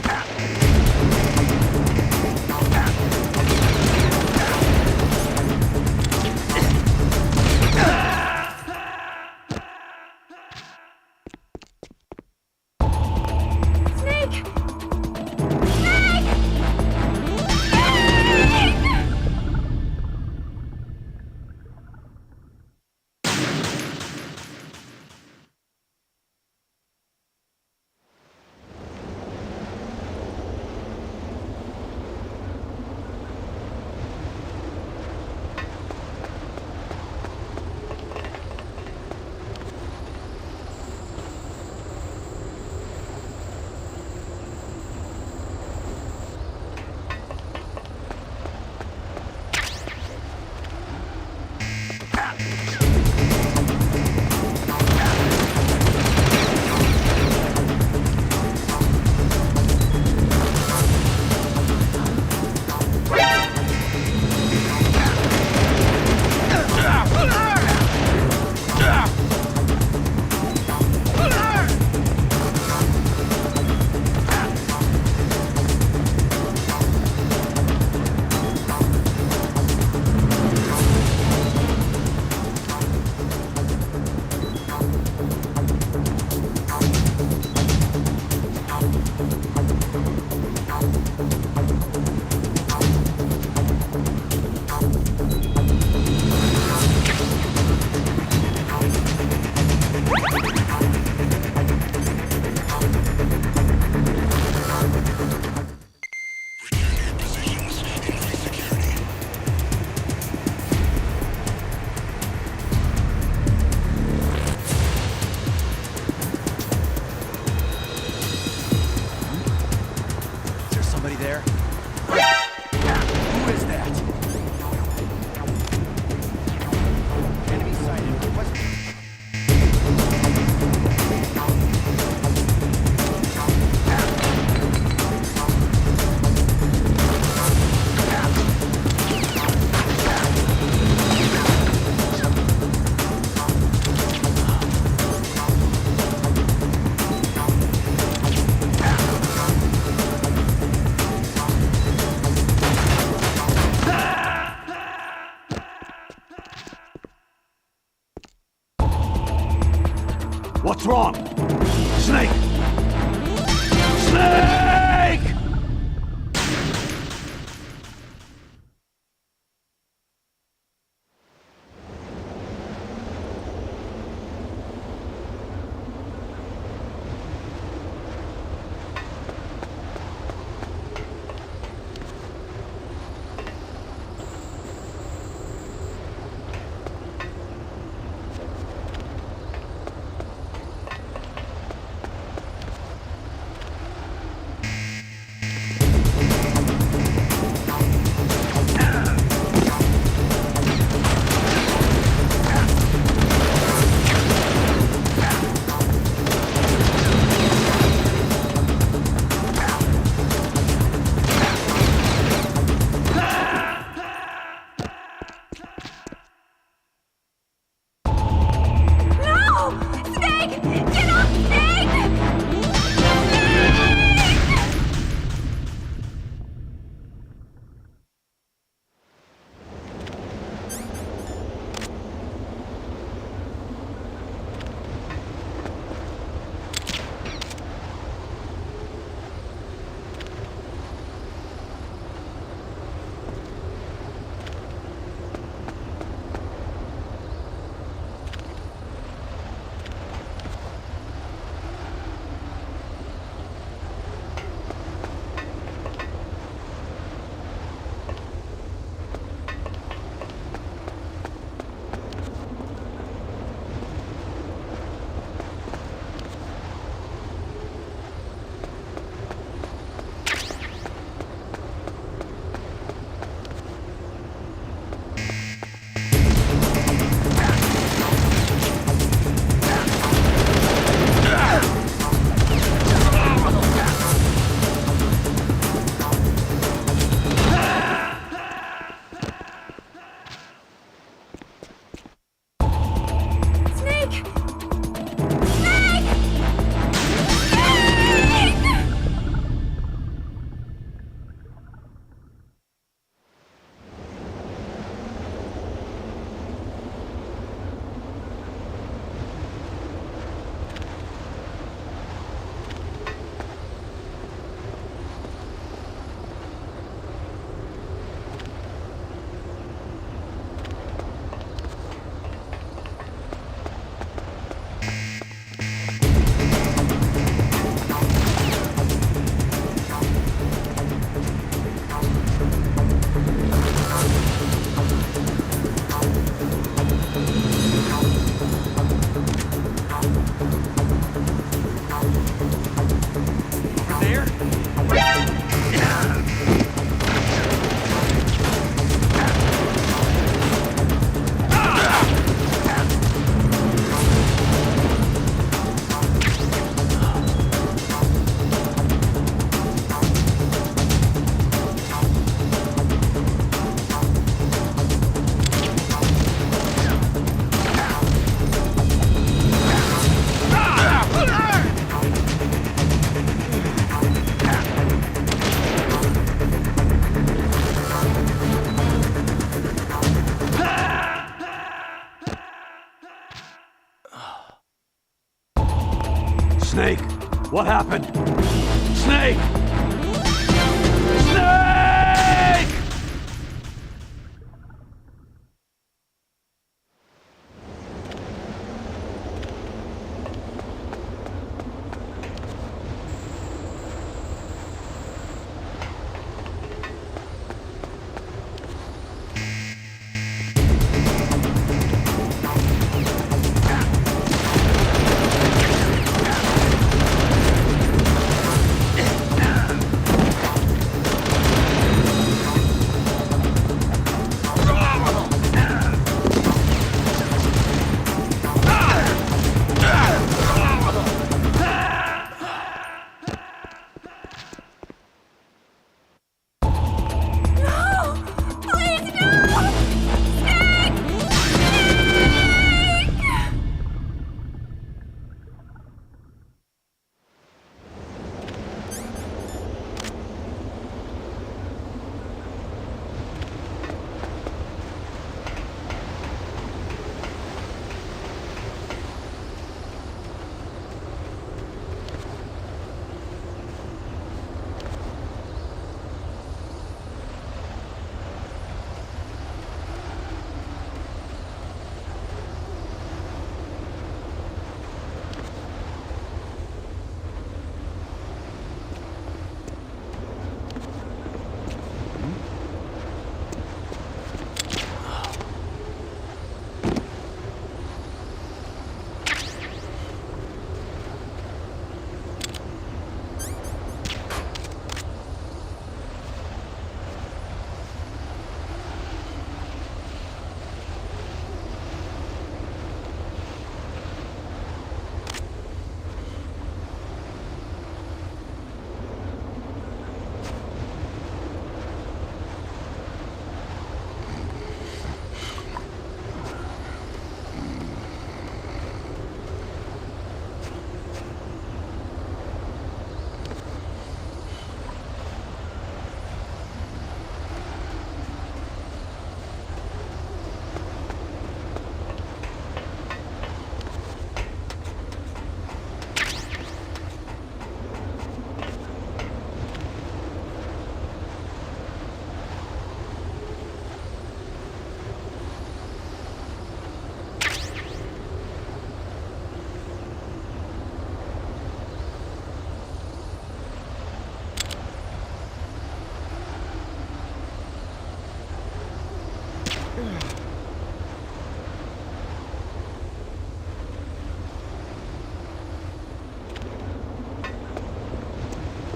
What's wrong? Snake! Snake! Snake! What happened? Snake! Snake!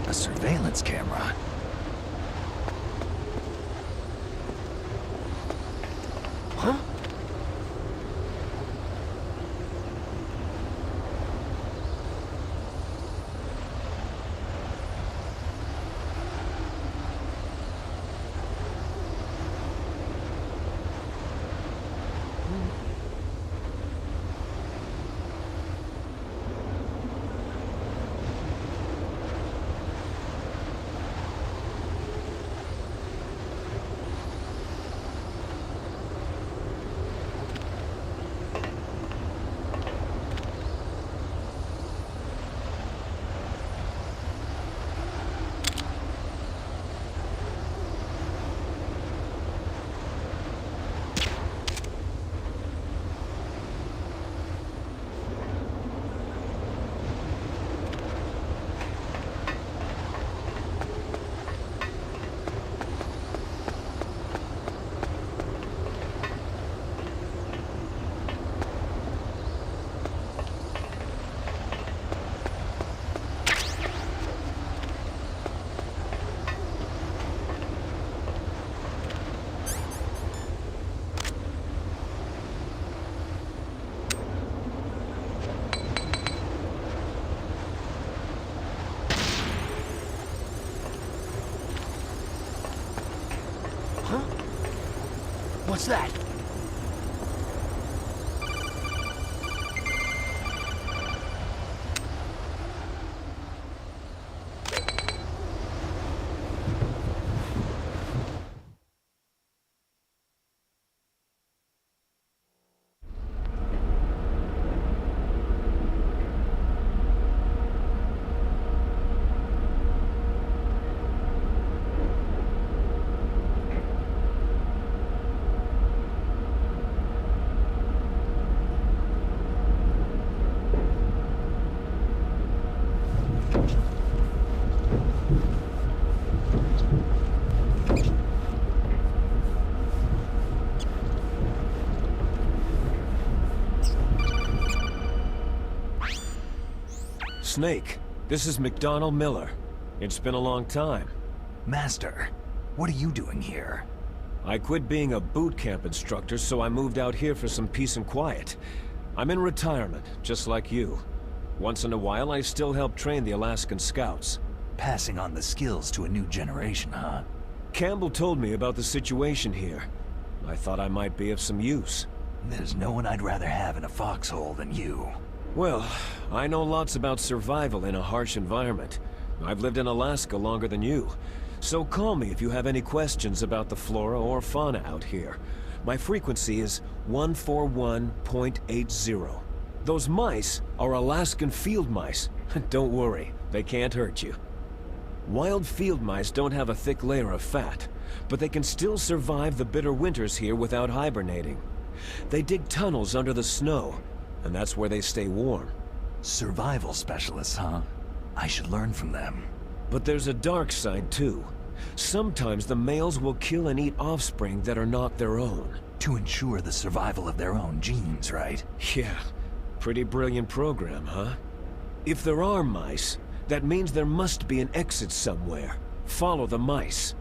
A surveillance camera? Huh? What's that? Snake, this is McDonald Miller. It's been a long time. Master, what are you doing here? I quit being a boot camp instructor, so I moved out here for some peace and quiet. I'm in retirement, just like you. Once in a while, I still help train the Alaskan Scouts. Passing on the skills to a new generation, huh? Campbell told me about the situation here. I thought I might be of some use. There's no one I'd rather have in a foxhole than you. Well, I know lots about survival in a harsh environment. I've lived in Alaska longer than you. So call me if you have any questions about the flora or fauna out here. My frequency is 141.80. Those mice are Alaskan field mice. Don't worry, they can't hurt you. Wild field mice don't have a thick layer of fat, but they can still survive the bitter winters here without hibernating. They dig tunnels under the snow, and that's where they stay warm. Survival specialists, huh? I should learn from them. But there's a dark side too. Sometimes the males will kill and eat offspring that are not their own. To ensure the survival of their own genes, right? Yeah, pretty brilliant program, huh? If there are mice, that means there must be an exit somewhere. Follow the mice.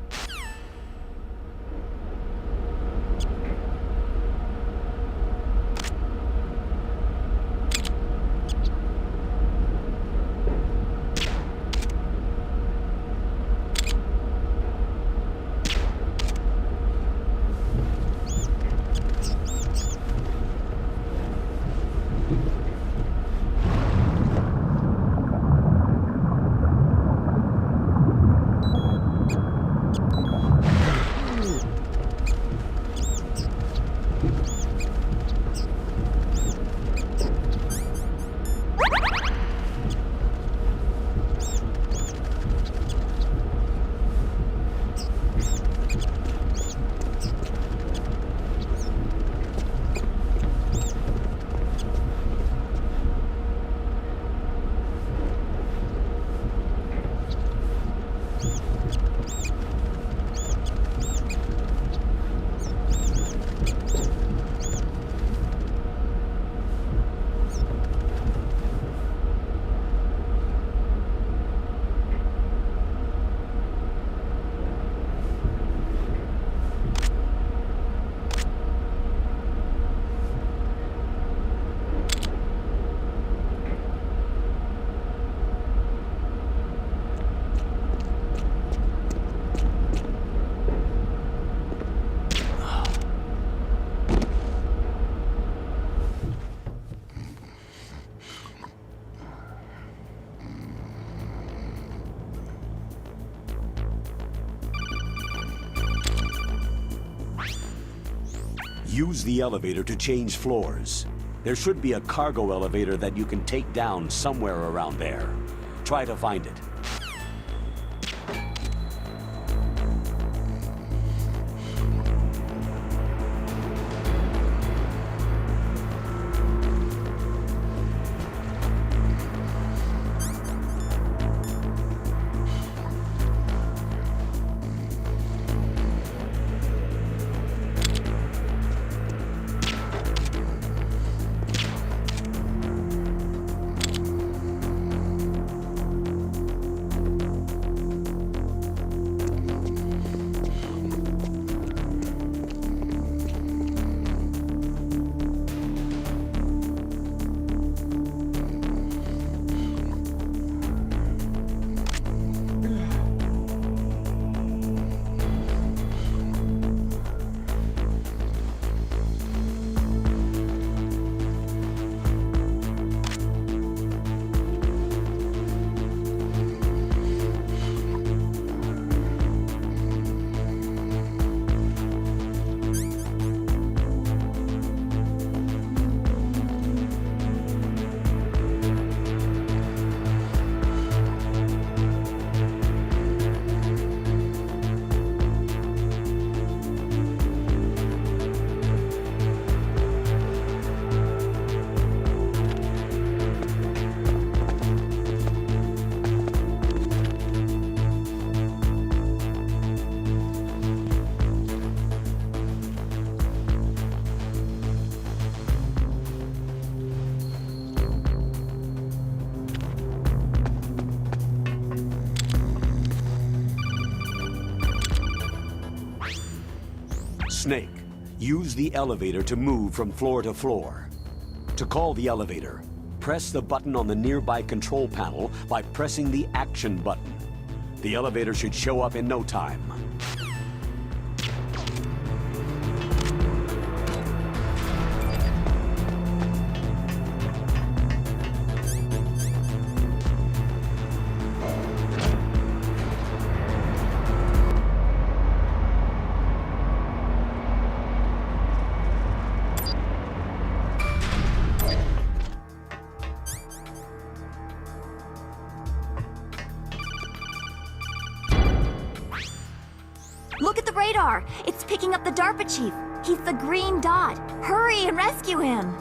Use the elevator to change floors. There should be a cargo elevator that you can take down somewhere around there. Try to find it. Snake, use the elevator to move from floor to floor. To call the elevator, press the button on the nearby control panel by pressing the action button. The elevator should show up in no time. Look at the radar! It's picking up the DARPA chief! He's the green dot! Hurry and rescue him!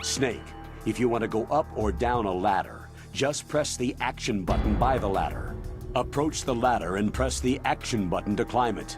Snake, if you want to go up or down a ladder, just press the action button by the ladder. Approach the ladder and press the action button to climb it.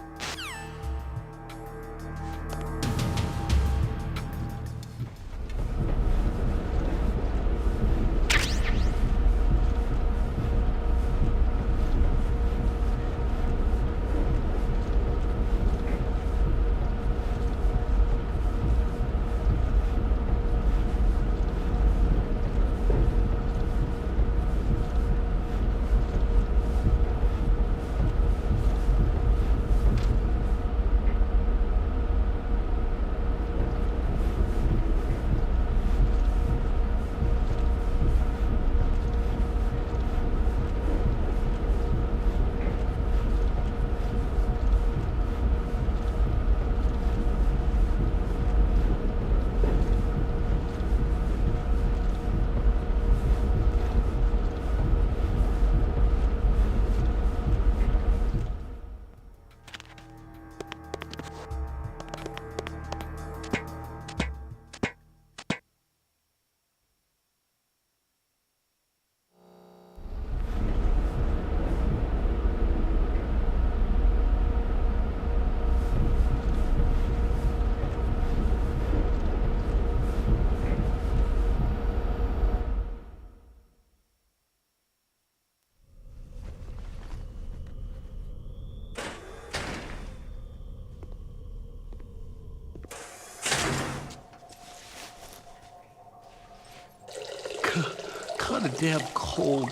kind of damn cold.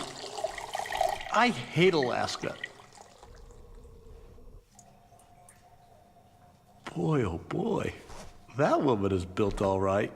I hate Alaska. Boy, oh boy. That woman is built all right.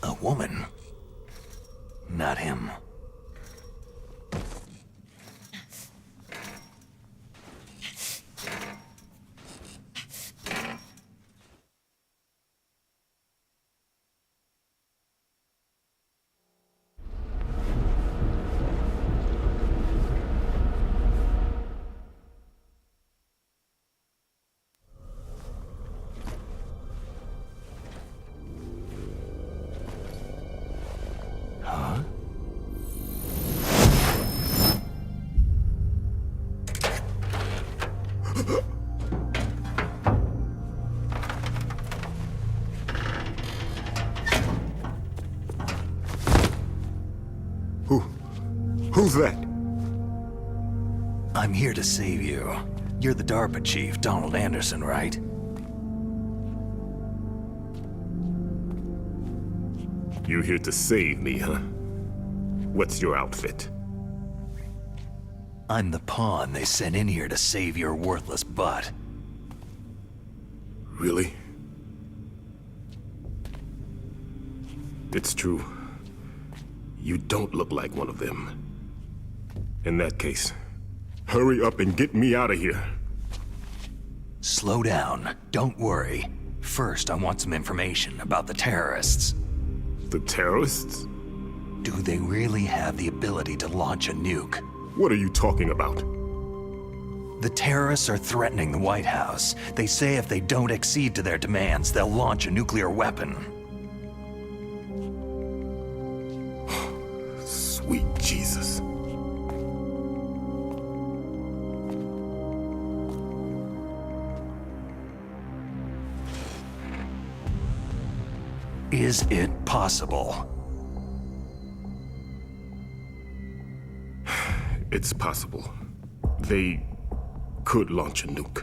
A woman. Not him. Who's that? I'm here to save you. You're the DARPA chief, Donald Anderson, right? You here to save me, huh? What's your outfit? I'm the pawn they sent in here to save your worthless butt. Really? It's true. You don't look like one of them. In that case, hurry up and get me out of here. Slow down. Don't worry. First, I want some information about the terrorists. The terrorists? Do they really have the ability to launch a nuke? What are you talking about? The terrorists are threatening the White House. They say if they don't accede to their demands, they'll launch a nuclear weapon. Sweet Jesus. Is it possible? It's possible. They could launch a nuke.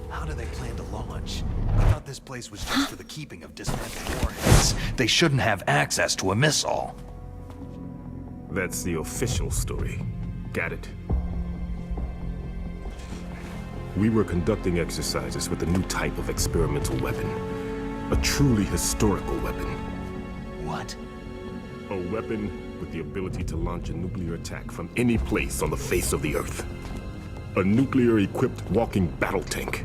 How do they plan to launch? I thought this place was just for the keeping of dismantled warheads. They shouldn't have access to a missile. That's the official story. Got it? We were conducting exercises with a new type of experimental weapon. A truly historical weapon. What? A weapon with the ability to launch a nuclear attack from any place on the face of the Earth. A nuclear-equipped walking battle tank.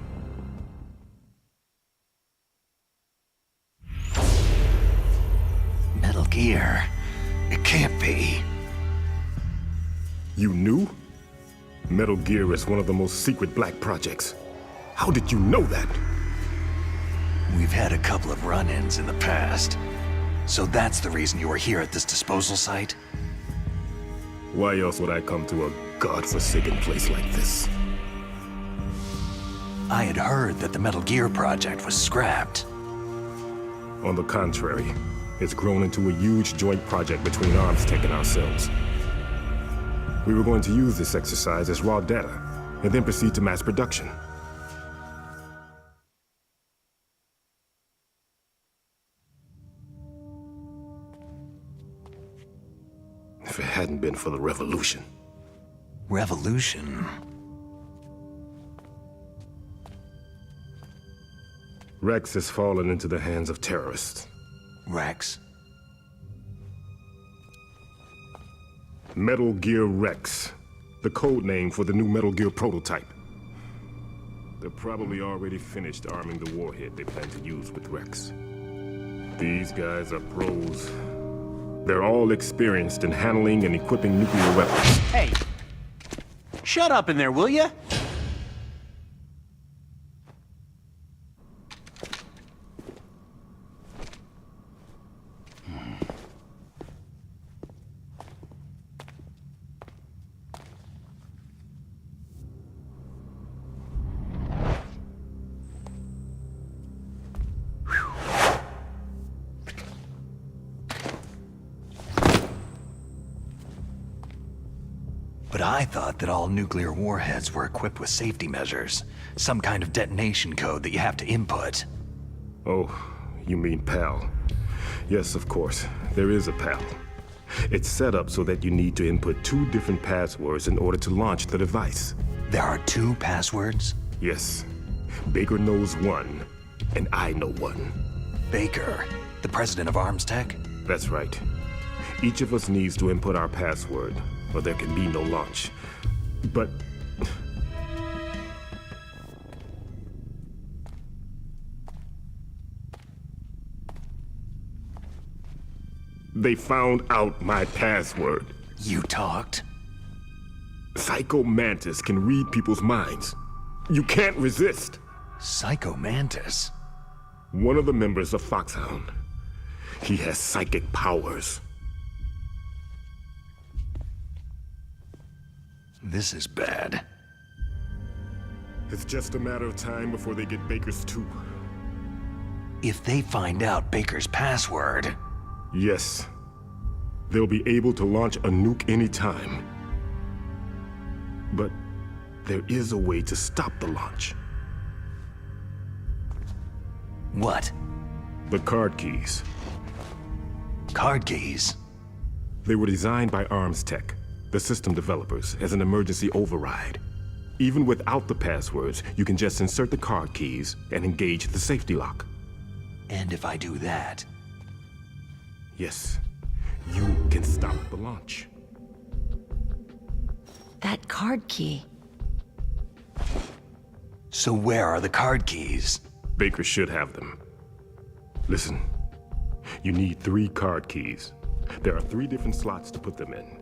Metal Gear. It can't be. You knew? Metal Gear is one of the most secret black projects. How did you know that? We've had a couple of run-ins in the past. So that's the reason you were here at this disposal site? Why else would I come to a godforsaken place like this? I had heard that the Metal Gear project was scrapped. On the contrary, it's grown into a huge joint project between Arms Tech and ourselves. We were going to use this exercise as raw data, and then proceed to mass production. if it hadn't been for the revolution. Revolution? Rex has fallen into the hands of terrorists. Rex? Metal Gear Rex, the code name for the new Metal Gear prototype. They're probably already finished arming the warhead they plan to use with Rex. These guys are pros. They're all experienced in handling and equipping nuclear weapons. Hey! Shut up in there, will ya? But I thought that all nuclear warheads were equipped with safety measures. Some kind of detonation code that you have to input. Oh, you mean PAL. Yes, of course, there is a PAL. It's set up so that you need to input 2 different passwords in order to launch the device. There are 2 passwords? Yes. Baker knows one, and I know one. Baker, the president of Arms Tech? That's right. Each of us needs to input our password, or there can be no launch. But... they found out my password. You talked? Psycho Mantis can read people's minds. You can't resist. Psycho Mantis? One of the members of Foxhound. He has psychic powers. This is bad. It's just a matter of time before they get Baker's too. If they find out Baker's password... Yes. They'll be able to launch a nuke anytime. But there is a way to stop the launch. What? The card keys. Card keys? They were designed by Arms Tech, the system developers, as an emergency override. Even without the passwords, you can just insert the card keys and engage the safety lock. And if I do that... Yes, you can stop the launch. That card key. So where are the card keys? Baker should have them. Listen, you need 3 card keys. There are 3 different slots to put them in.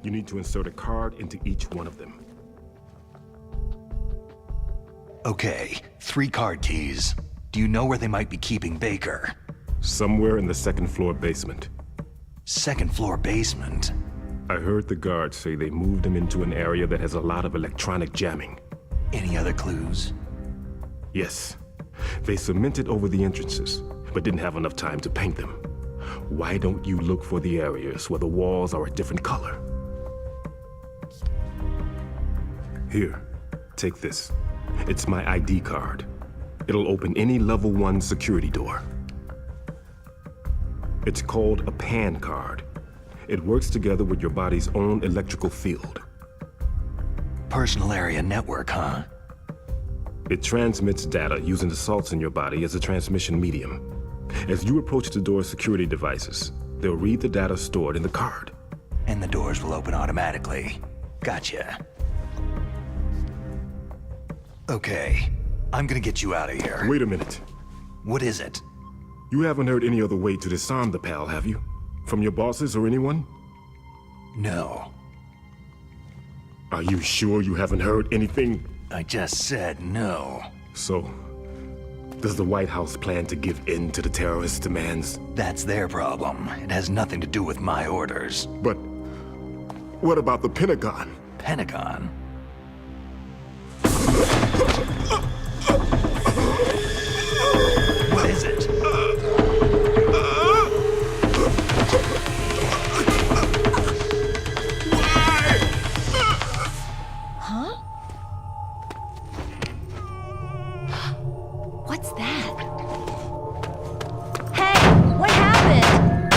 You need to insert a card into each one of them. Okay, 3 card keys. Do you know where they might be keeping Baker? Somewhere in the 2nd floor basement. 2nd floor basement? I heard the guards say they moved him into an area that has a lot of electronic jamming. Any other clues? Yes. They cemented over the entrances, but didn't have enough time to paint them. Why don't you look for the areas where the walls are a different color? Here, take this. It's my ID card. It'll open any level 1 security door. It's called a PAN card. It works together with your body's own electrical field. Personal area network, huh? It transmits data using the salts in your body as a transmission medium. As you approach the door's security devices, they'll read the data stored in the card. And the doors will open automatically. Gotcha. Okay, I'm gonna get you out of here. Wait a minute. What is it? You haven't heard any other way to disarm the PAL, have you? From your bosses or anyone? No. Are you sure you haven't heard anything? I just said no. So, does the White House plan to give in to the terrorists' demands? That's their problem. It has nothing to do with my orders. But what about the Pentagon? Pentagon? What is it? Huh? What's that? Hey, what happened?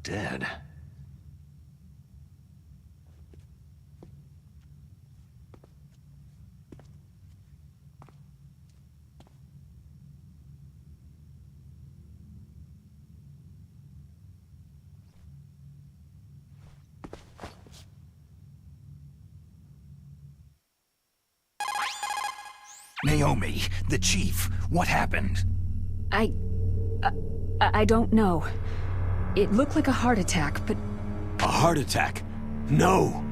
dead. Naomi, the chief, what happened? I don't know. It looked like a heart attack, but A heart attack? No!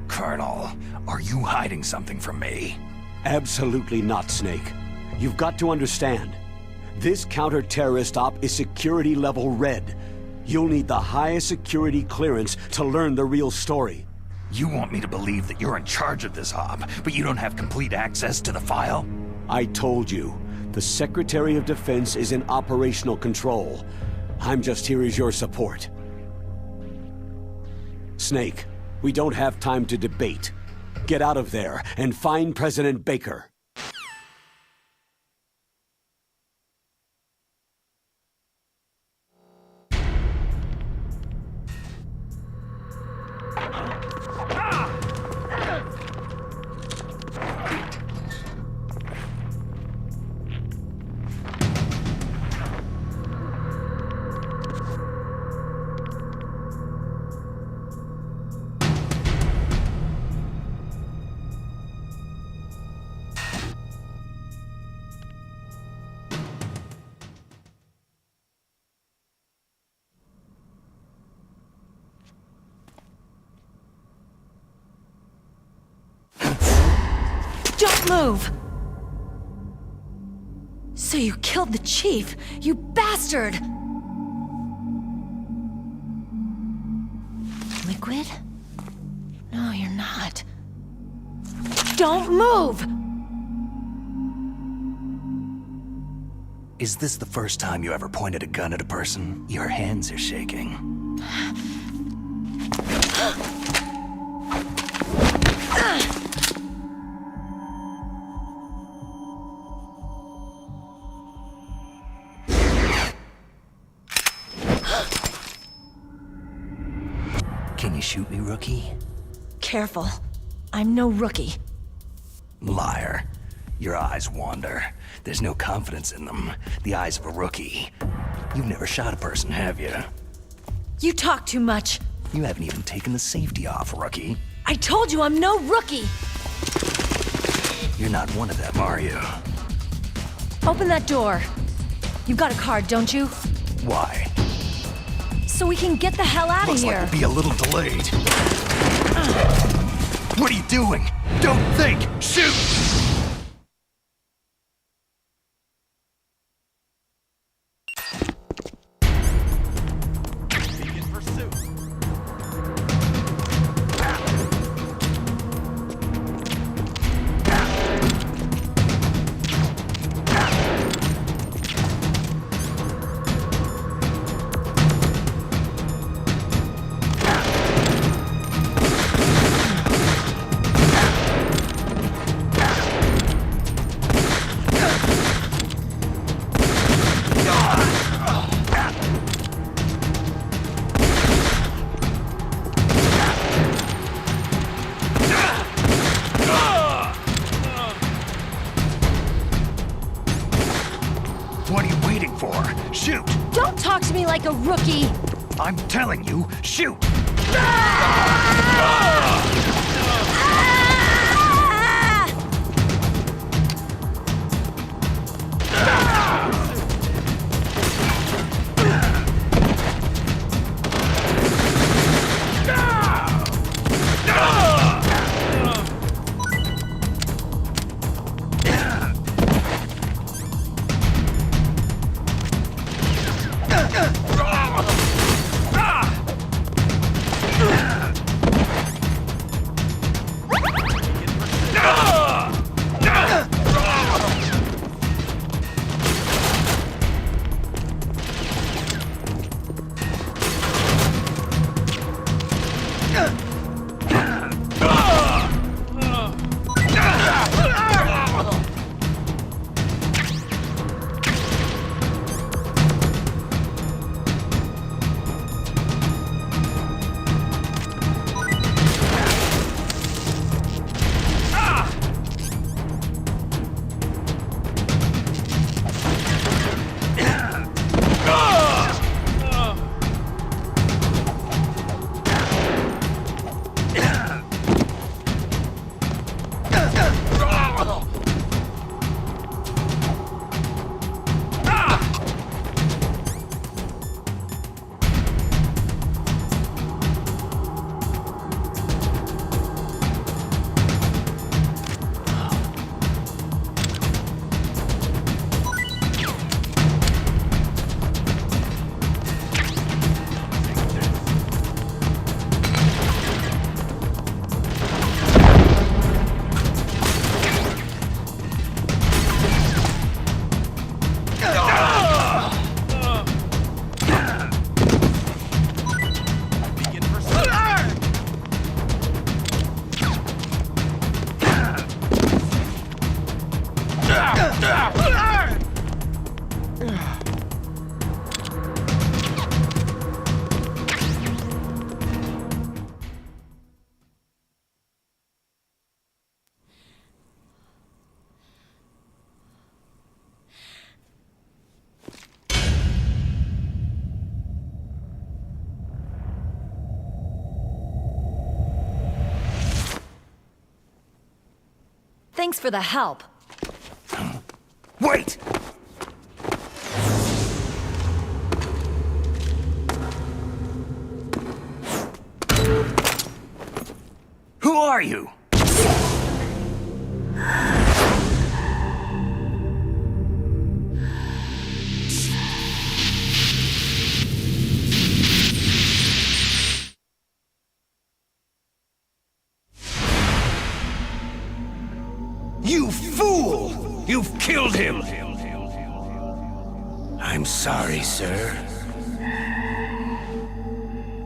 Colonel, are you hiding something from me? Absolutely not, Snake. You've got to understand. This counter-terrorist op is security level red. You'll need the highest security clearance to learn the real story. You want me to believe that you're in charge of this op, but you don't have complete access to the file? I told you, the Secretary of Defense is in operational control. I'm just here as your support. Snake, we don't have time to debate. Get out of there and find President Baker. Don't move! So you killed the chief, you bastard! Liquid? No, you're not. Don't move! Is this the first time you ever pointed a gun at a person? Your hands are shaking. Can you shoot me, rookie? Careful. I'm no rookie. Liar. Your eyes wander. There's no confidence in them. The eyes of a rookie. You've never shot a person, have you? You talk too much. You haven't even taken the safety off, rookie. I told you I'm no rookie! You're not one of them, are you? Open that door. You've got a card, don't you? Why? So we can get the hell out of Looks here. like we'll be a little delayed. What are you doing? Don't think! Shoot! What are you waiting for? Shoot! Don't talk to me like a rookie! I'm telling you, shoot! Thanks for the help. Wait! Who are you? You fool! You've killed him! I'm sorry, sir.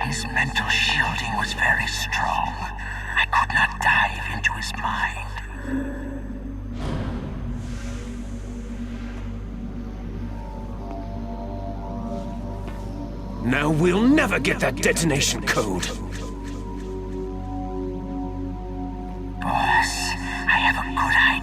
His mental shielding was very strong. I could not dive into his mind. Now we'll never get that detonation code. Boss, I have a good idea.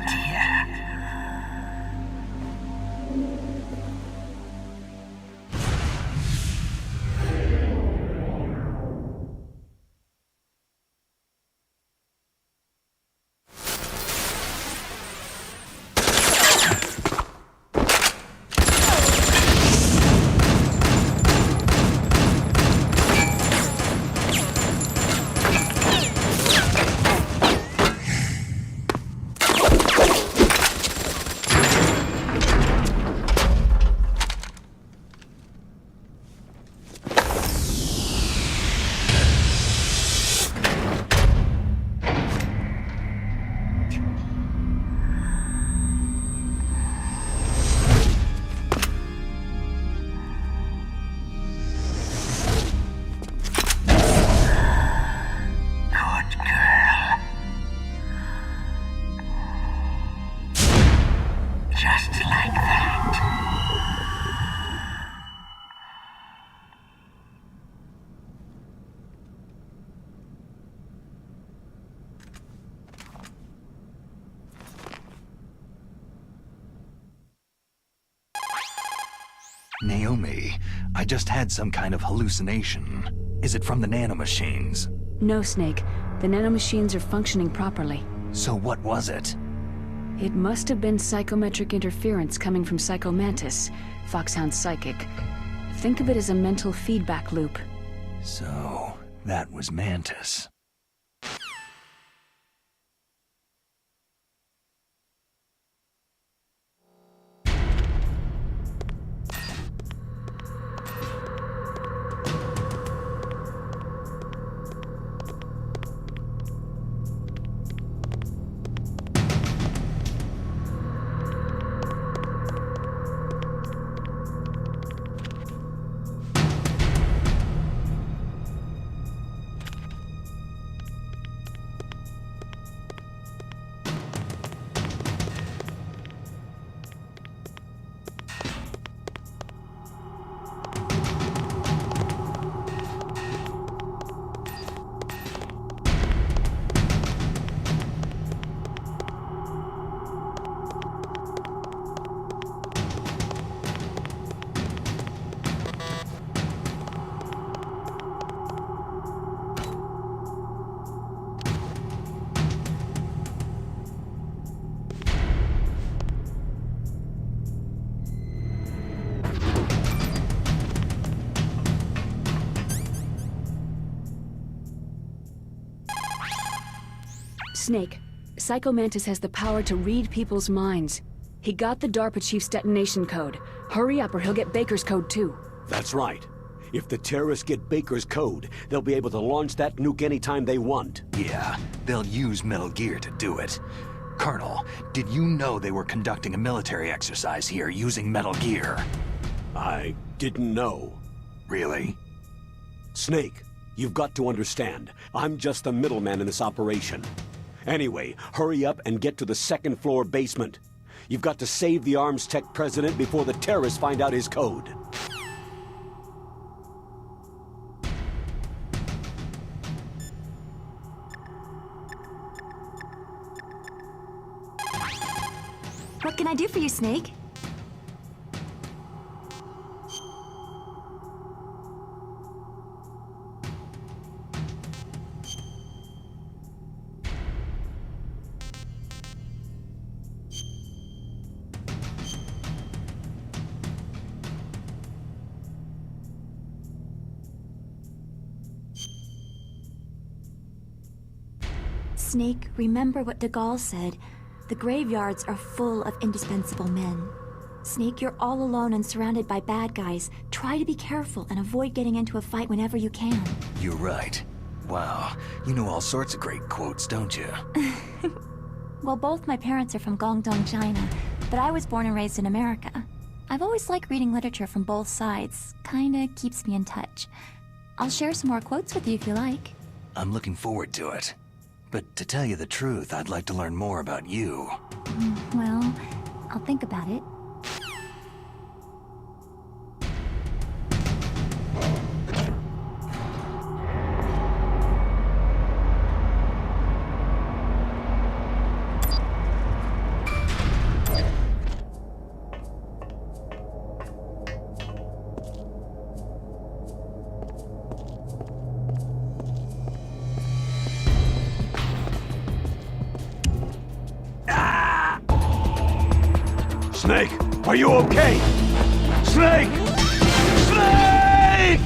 Just like that. Naomi, I just had some kind of hallucination. Is it from the nanomachines? No, Snake. The nanomachines are functioning properly. So what was it? It must have been psychometric interference coming from Psycho Mantis, Foxhound's psychic. Think of it as a mental feedback loop. So, that was Mantis. Snake, Psycho Mantis has the power to read people's minds. He got the DARPA chief's detonation code. Hurry up or he'll get Baker's code too. That's right. If the terrorists get Baker's code, they'll be able to launch that nuke anytime they want. Yeah, they'll use Metal Gear to do it. Colonel, did you know they were conducting a military exercise here using Metal Gear? I didn't know. Really? Snake, you've got to understand. I'm just the middleman in this operation. Anyway, hurry up and get to the second floor basement. You've got to save the Arms Tech president before the terrorists find out his code. What can I do for you, Snake? Snake, remember what de Gaulle said. The graveyards are full of indispensable men. Snake, you're all alone and surrounded by bad guys. Try to be careful and avoid getting into a fight whenever you can. You're right. Wow, you know all sorts of great quotes, don't you? Well, both my parents are from Guangdong, China, but I was born and raised in America. I've always liked reading literature from both sides. Kinda keeps me in touch. I'll share some more quotes with you if you like. I'm looking forward to it. But to tell you the truth, I'd like to learn more about you. Well, I'll think about it. Snake, are you okay? Snake! Snake!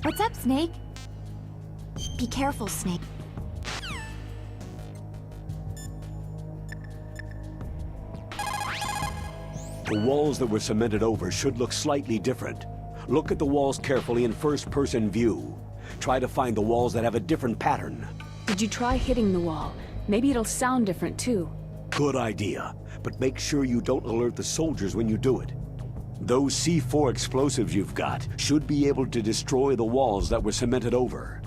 What's up, Snake? Be careful, Snake. The walls that were cemented over should look slightly different. Look at the walls carefully in first-person view. Try to find the walls that have a different pattern. Did you try hitting the wall? Maybe it'll sound different too. Good idea, but make sure you don't alert the soldiers when you do it. Those C4 explosives you've got should be able to destroy the walls that were cemented over.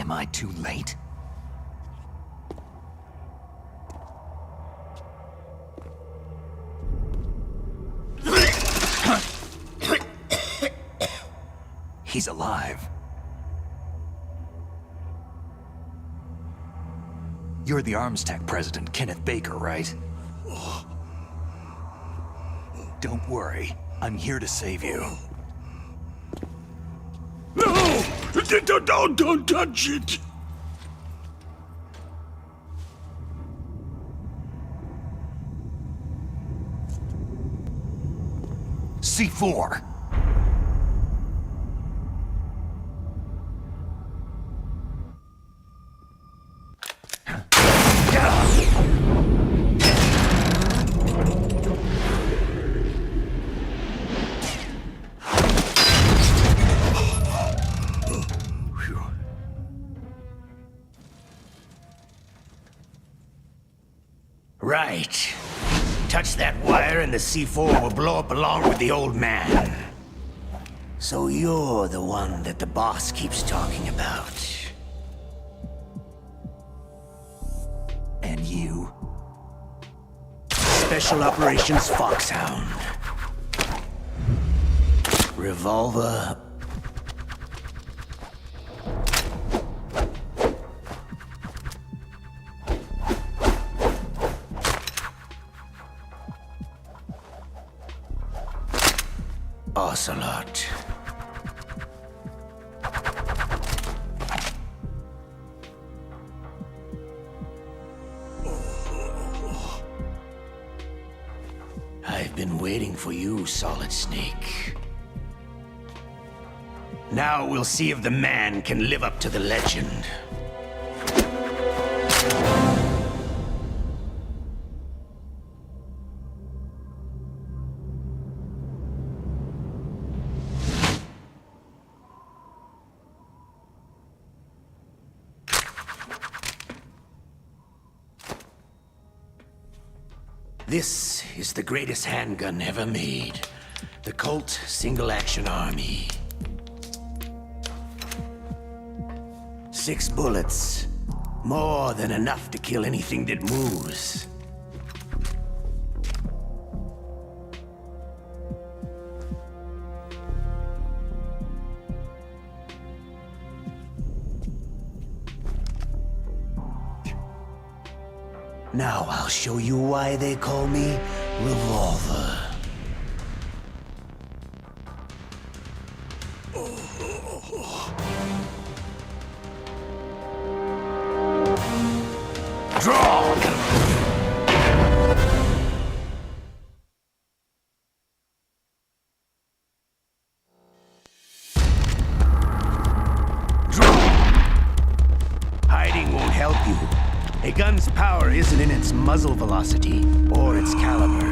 Am I too late? He's alive. You're the Arms Tech president, Kenneth Baker, right? Don't worry. I'm here to save you. No! Don't touch it! C4. Right. Touch that wire and the C4 will blow up along with the old man. So you're the one that the boss keeps talking about. And you? Special Operations Foxhound. Revolver. Ocelot. I've been waiting for you, Solid Snake. Now we'll see if the man can live up to the legend. This is the greatest handgun ever made. The Colt Single Action Army. 6 bullets. More than enough to kill anything that moves. Now I'll show you why they call me Revolver. Draw! Hiding won't help you. A gun's power isn't in its muzzle velocity or its caliber.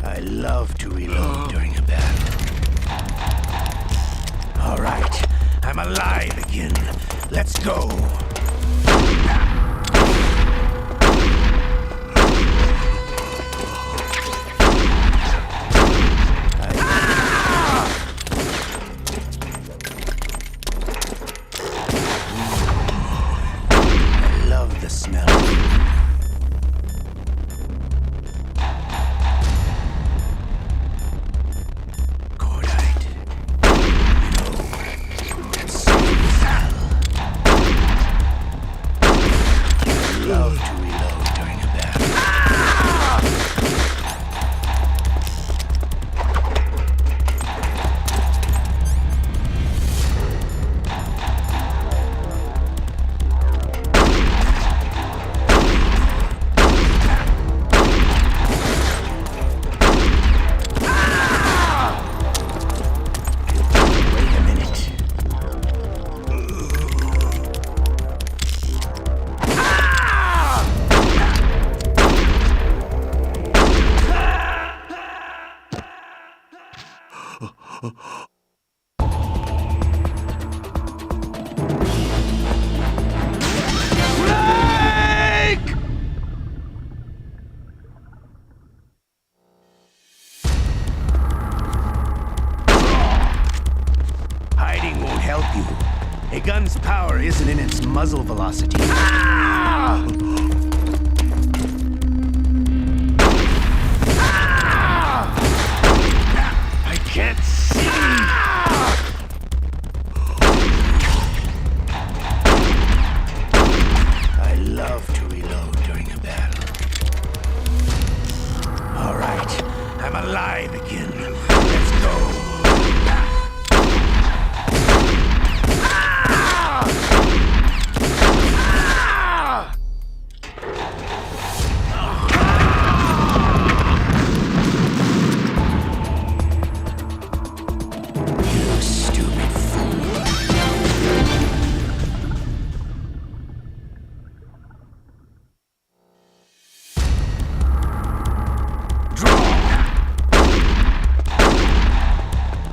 I love to reload during a battle. All right, I'm alive again. Let's go. gun's power isn't in its muzzle velocity. Ah! Ah! I can't see! I love to reload during a battle. All right, I'm alive again. Let's go.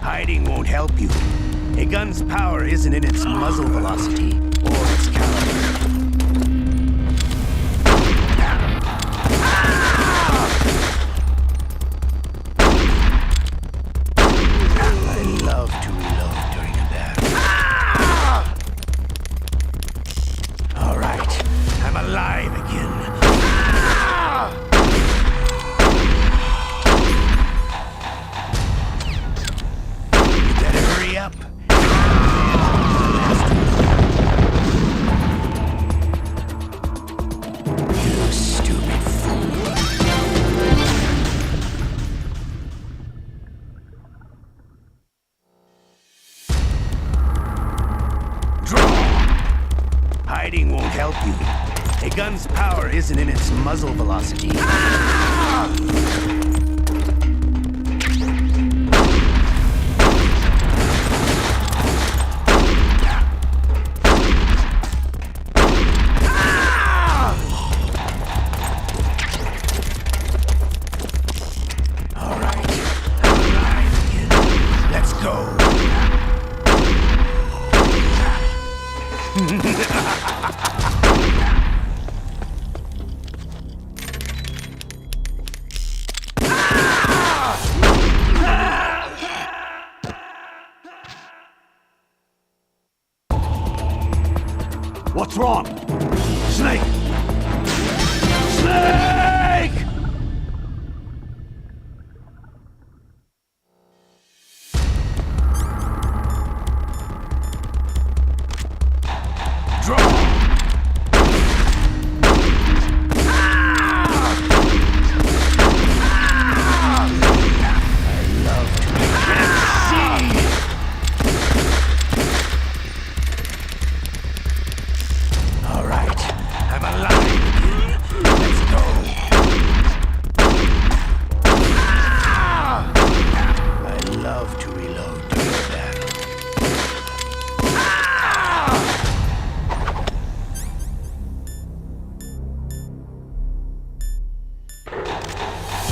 Hiding won't help you. A gun's power isn't in its muzzle velocity or its caliber. I love to reload during a battle. All right, I'm alive again. Hurry up. You stupid fool. Draw. Hiding won't help you. A gun's power isn't in its muzzle velocity. What's wrong? Snake! Snake! Draw!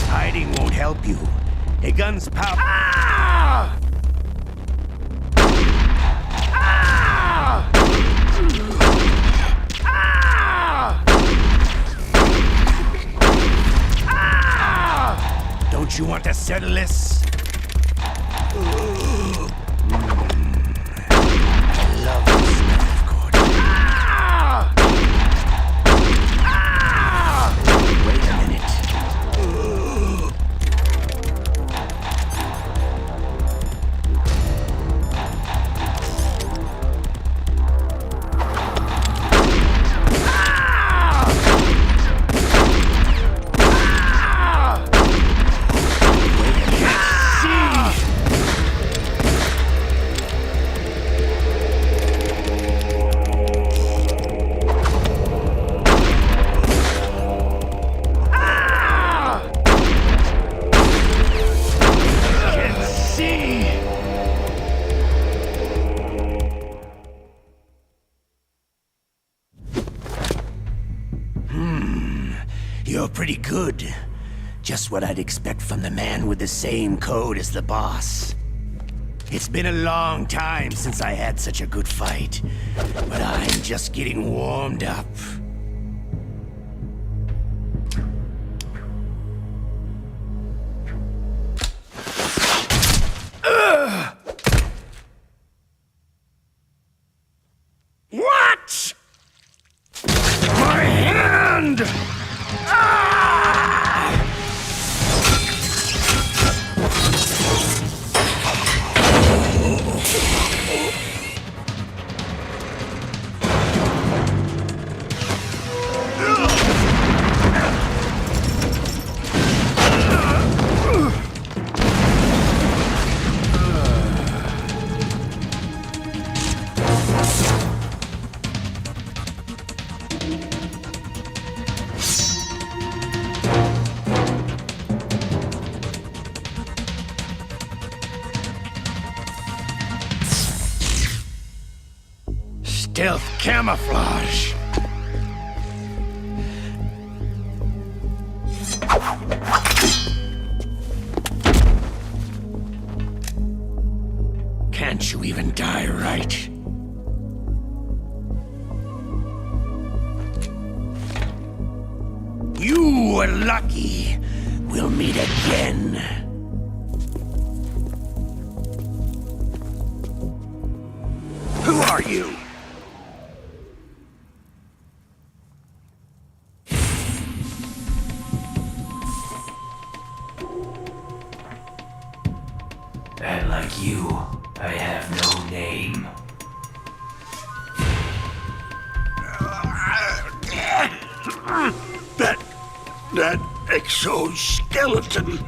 Hiding won't help you. A gun's power. Ah! Ah! Ah! Ah! Don't you want to settle this? I love the smell of corn. Ah! Ah! Wait a minute. You're pretty good. Just what I'd expect from the man with the same code as the boss. It's been a long time since I had such a good fight, but I'm just getting warmed up. Stealth camouflage. Can't you even die right? You were lucky. We'll meet again. Who are you? And like you, I have no name. That exoskeleton.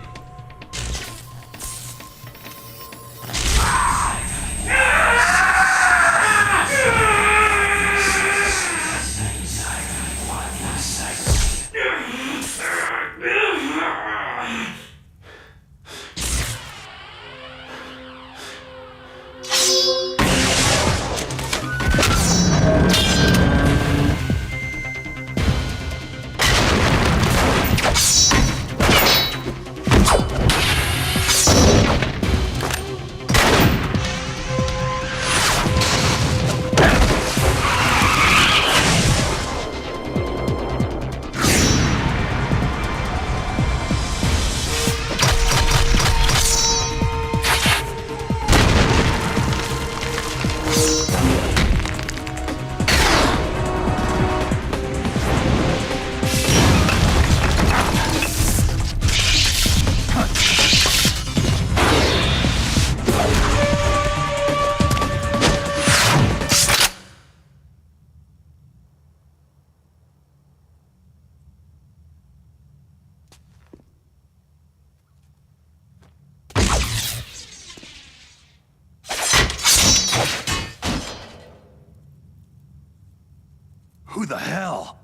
Who the hell?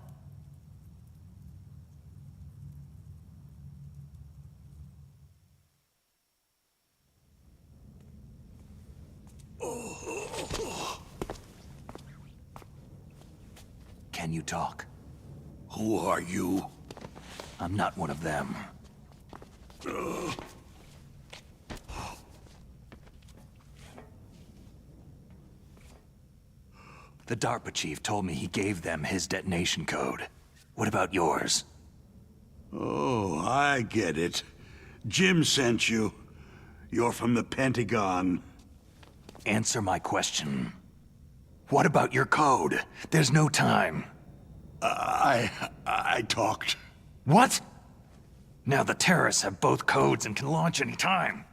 Can you talk? Who are you? I'm not one of them. The DARPA chief told me he gave them his detonation code. What about yours? Oh, I get it. Jim sent you. You're from the Pentagon. Answer my question. What about your code? There's no time. I talked. What? Now the terrorists have both codes and can launch any time.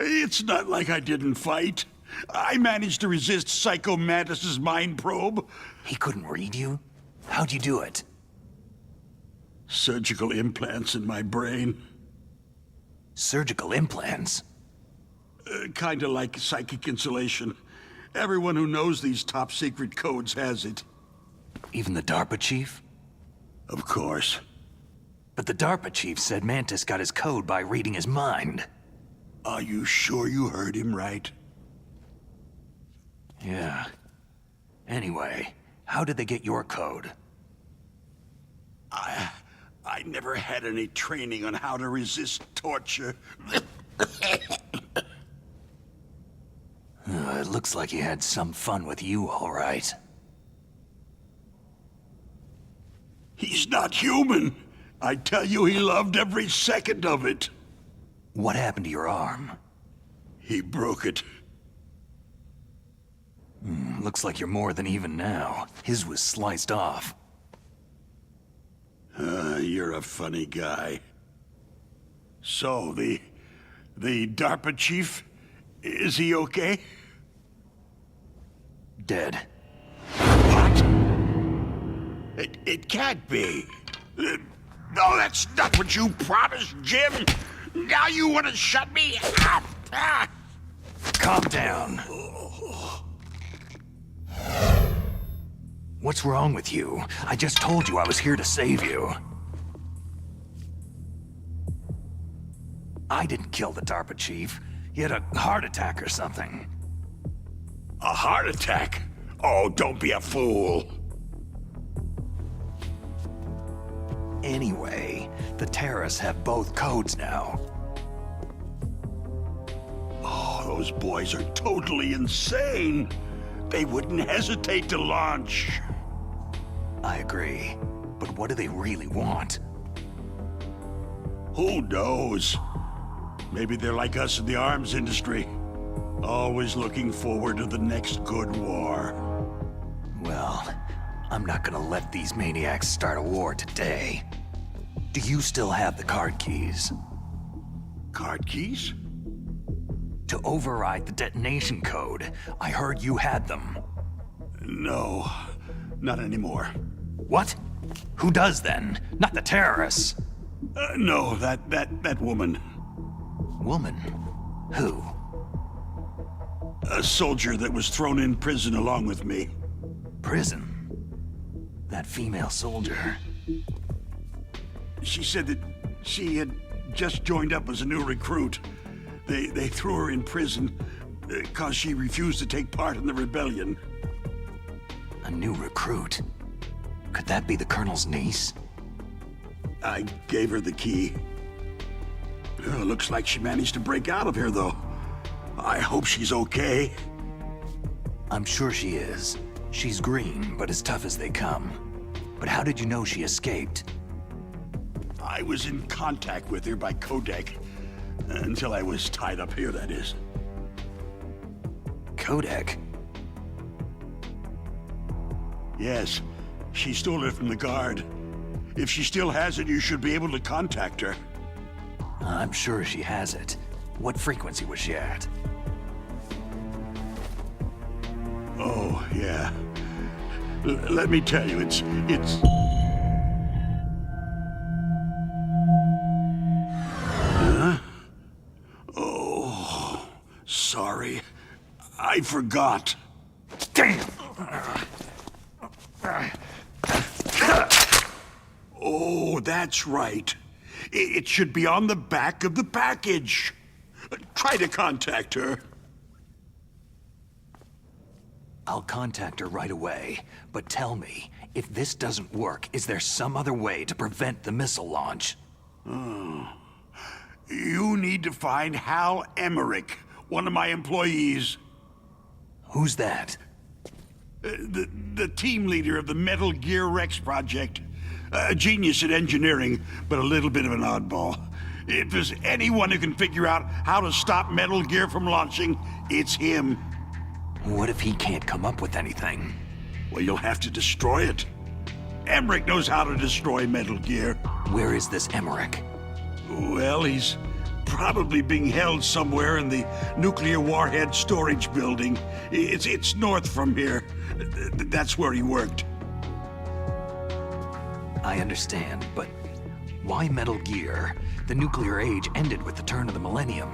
It's not like I didn't fight. I managed to resist Psycho Mantis's mind probe. He couldn't read you? How'd you do it? Surgical implants in my brain. Surgical implants? Kinda like psychic insulation. Everyone who knows these top-secret codes has it. Even the DARPA chief? Of course. But the DARPA chief said Mantis got his code by reading his mind. Are you sure you heard him right? Yeah. Anyway, how did they get your code? I never had any training on how to resist torture. It looks like he had some fun with you, all right. He's not human. I tell you, he loved every second of it. What happened to your arm? He broke it. Looks like you're more than even now. His was sliced off. You're a funny guy. So, the DARPA chief, is he okay? Dead. What? It can't be. No, that's not what you promised, Jim. Now you want to shut me up. Calm down. What's wrong with you? I just told you I was here to save you. I didn't kill the DARPA chief. He had a heart attack or something. A heart attack? Oh, don't be a fool. Anyway, the terrorists have both codes now. Oh, those boys are totally insane. They wouldn't hesitate to launch. I agree. But what do they really want? Who knows? Maybe they're like us in the arms industry. Always looking forward to the next good war. Well, I'm not gonna let these maniacs start a war today. Do you still have the card keys? Card keys? To override the detonation code. I heard you had them. No, not anymore. What? Who does then? Not the terrorists. No, that woman. Woman? Who? A soldier that was thrown in prison along with me. Prison? That female soldier. She said that she had just joined up as a new recruit. They threw her in prison because she refused to take part in the rebellion. A new recruit? Could that be the Colonel's niece? I gave her the key. Looks like she managed to break out of here, though. I hope she's okay. I'm sure she is. She's green, but as tough as they come. But how did you know she escaped? I was in contact with her by codec. Until I was tied up here, that is. Codec? Yes. She stole it from the guard. If she still has it, you should be able to contact her. I'm sure she has it. What frequency was she at? Oh, yeah. Let me tell you, it's... Huh? Oh, sorry. I forgot. Damn! Oh, that's right. It should be on the back of the package. Try to contact her. I'll contact her right away, but tell me, if this doesn't work, is there some other way to prevent the missile launch? You need to find Hal Emmerich, one of my employees. Who's that? The team leader of the Metal Gear Rex project. A genius at engineering, but a little bit of an oddball. If there's anyone who can figure out how to stop Metal Gear from launching, it's him. What if he can't come up with anything? Well, you'll have to destroy it. Emmerich knows how to destroy Metal Gear. Where is this Emmerich? Well, he's probably being held somewhere in the nuclear warhead storage building. It's north from here. That's where he worked. I understand, but why Metal Gear? The nuclear age ended with the turn of the millennium.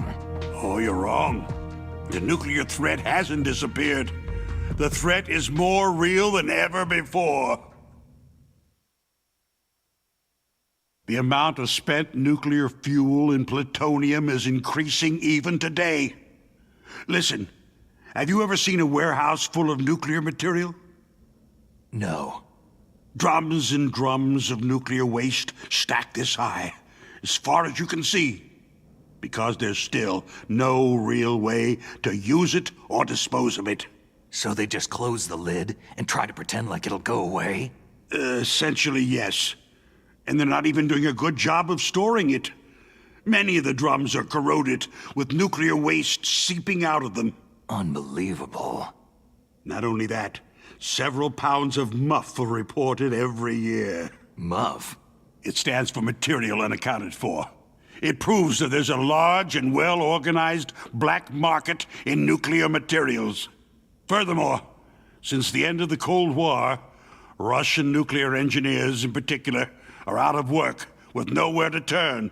Oh, you're wrong. The nuclear threat hasn't disappeared. The threat is more real than ever before. The amount of spent nuclear fuel and plutonium is increasing even today. Listen, have you ever seen a warehouse full of nuclear material? No. Drums and drums of nuclear waste stacked this high, as far as you can see, because there's still no real way to use it or dispose of it. So they just close the lid and try to pretend like it'll go away? Essentially, yes. And they're not even doing a good job of storing it. Many of the drums are corroded, with nuclear waste seeping out of them. Unbelievable. Not only that, several pounds of MUF are reported every year. MUF? It stands for Material Unaccounted For. It proves that there's a large and well-organized black market in nuclear materials. Furthermore, since the end of the Cold War, Russian nuclear engineers in particular are out of work with nowhere to turn.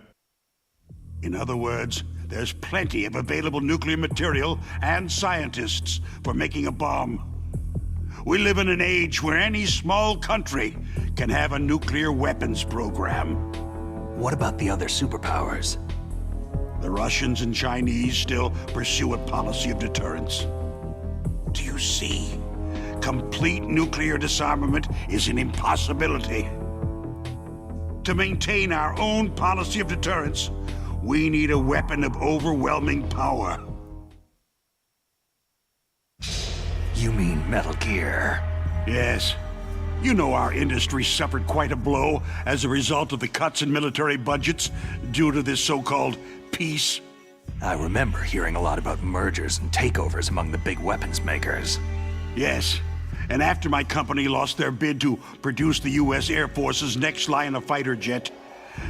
In other words, there's plenty of available nuclear material and scientists for making a bomb. We live in an age where any small country can have a nuclear weapons program. What about the other superpowers? The Russians and Chinese still pursue a policy of deterrence. Do you see? complete nuclear disarmament is an impossibility. To maintain our own policy of deterrence, we need a weapon of overwhelming power. You mean Metal Gear? Yes. You know our industry suffered quite a blow as a result of the cuts in military budgets due to this so-called peace. I remember hearing a lot about mergers and takeovers among the big weapons makers. Yes. And after my company lost their bid to produce the U.S. Air Force's next line of fighter jet,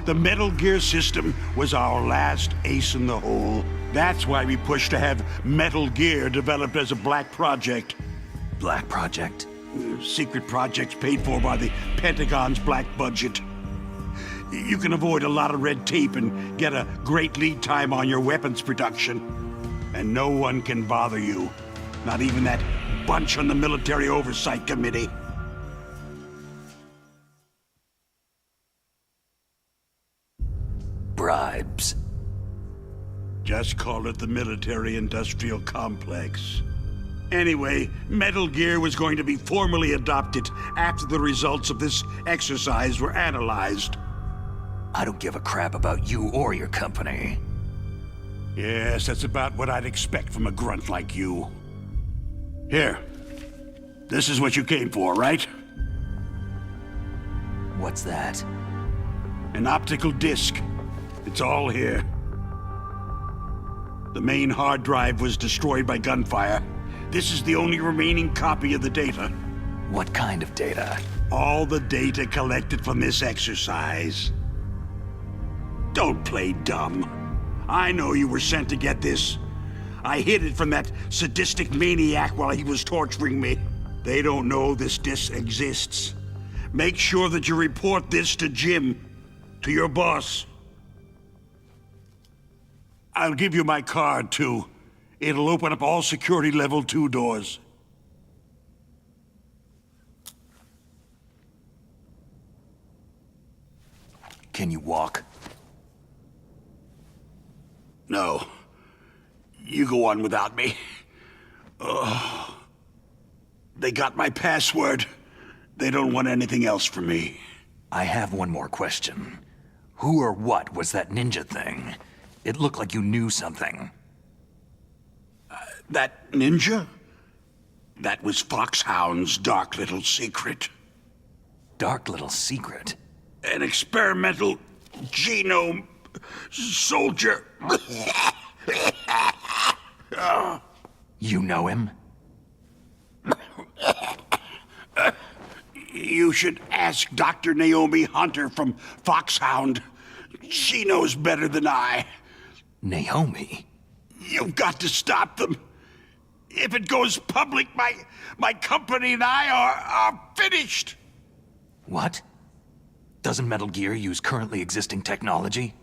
the Metal Gear system was our last ace in the hole. That's why we pushed to have Metal Gear developed as a black project. Black project? Secret projects paid for by the Pentagon's black budget. You can avoid a lot of red tape and get a great lead time on your weapons production. And no one can bother you. Not even that bunch on the Military Oversight Committee. Bribes. Just call it the military-industrial complex. Anyway, Metal Gear was going to be formally adopted after the results of this exercise were analyzed. I don't give a crap about you or your company. Yes, that's about what I'd expect from a grunt like you. Here. This is what you came for, right? What's that? An optical disc. It's all here. The main hard drive was destroyed by gunfire. This is the only remaining copy of the data. What kind of data? All the data collected from this exercise. Don't play dumb. I know you were sent to get this. I hid it from that sadistic maniac while he was torturing me. They don't know this disc exists. Make sure that you report this to Jim, to your boss. I'll give you my card, too. It'll open up all security level 2 doors. Can you walk? No. You go on without me. They got my password. They don't want anything else from me. I have one more question. Who or what was that ninja thing? It looked like you knew something. That ninja? That was Foxhound's dark little secret. Dark little secret? An experimental genome soldier. You know him? You should ask Dr. Naomi Hunter from Foxhound. She knows better than I. Naomi? You've got to stop them. If it goes public, my company and I are finished. What? Doesn't Metal Gear use currently existing technology?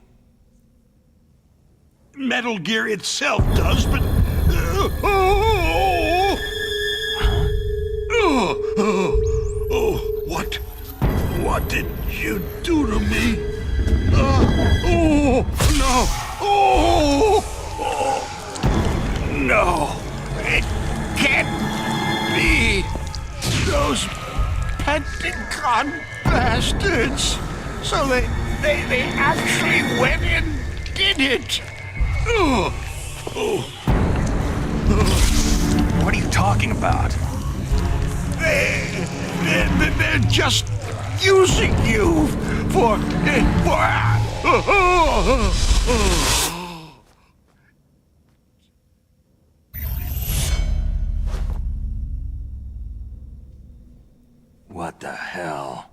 Metal Gear itself does, but... What did you do to me? No! It can't be! Those Pentagon bastards! So they actually went and did it! What are you talking about? They're just using you for... What the hell?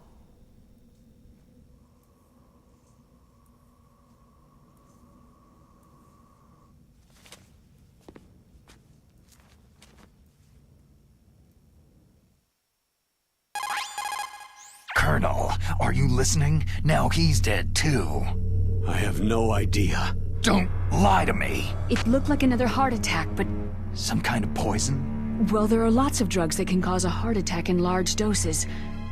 Colonel, are you listening? Now he's dead too. I have no idea. Don't lie to me. It looked like another heart attack, but... Some kind of poison? Well, there are lots of drugs that can cause a heart attack in large doses.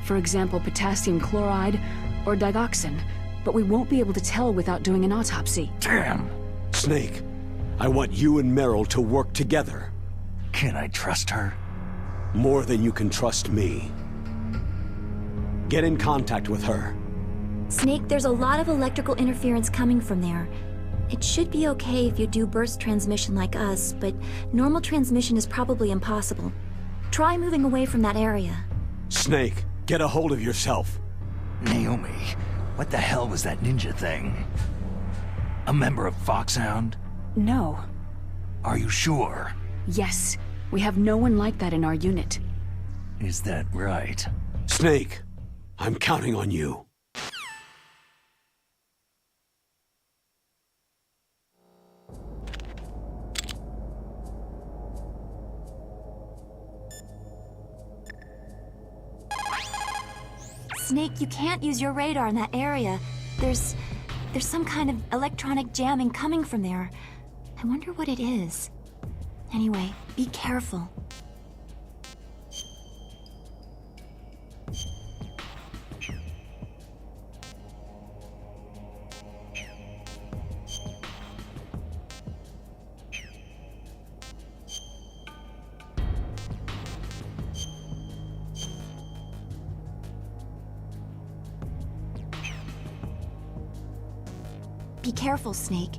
For example, potassium chloride or digoxin. But we won't be able to tell without doing an autopsy. Damn. Snake, I want you and Meryl to work together. Can I trust her? More than you can trust me. Get in contact with her. Snake, there's a lot of electrical interference coming from there. It should be okay if you do burst transmission like us, but normal transmission is probably impossible. Try moving away from that area. Snake, get a hold of yourself. Naomi, what the hell was that ninja thing? A member of Foxhound? No. Are you sure? Yes. We have no one like that in our unit. Is that right? Snake, I'm counting on you. Snake, you can't use your radar in that area. There's some kind of electronic jamming coming from there. I wonder what it is. Anyway, be careful. Be careful, Snake.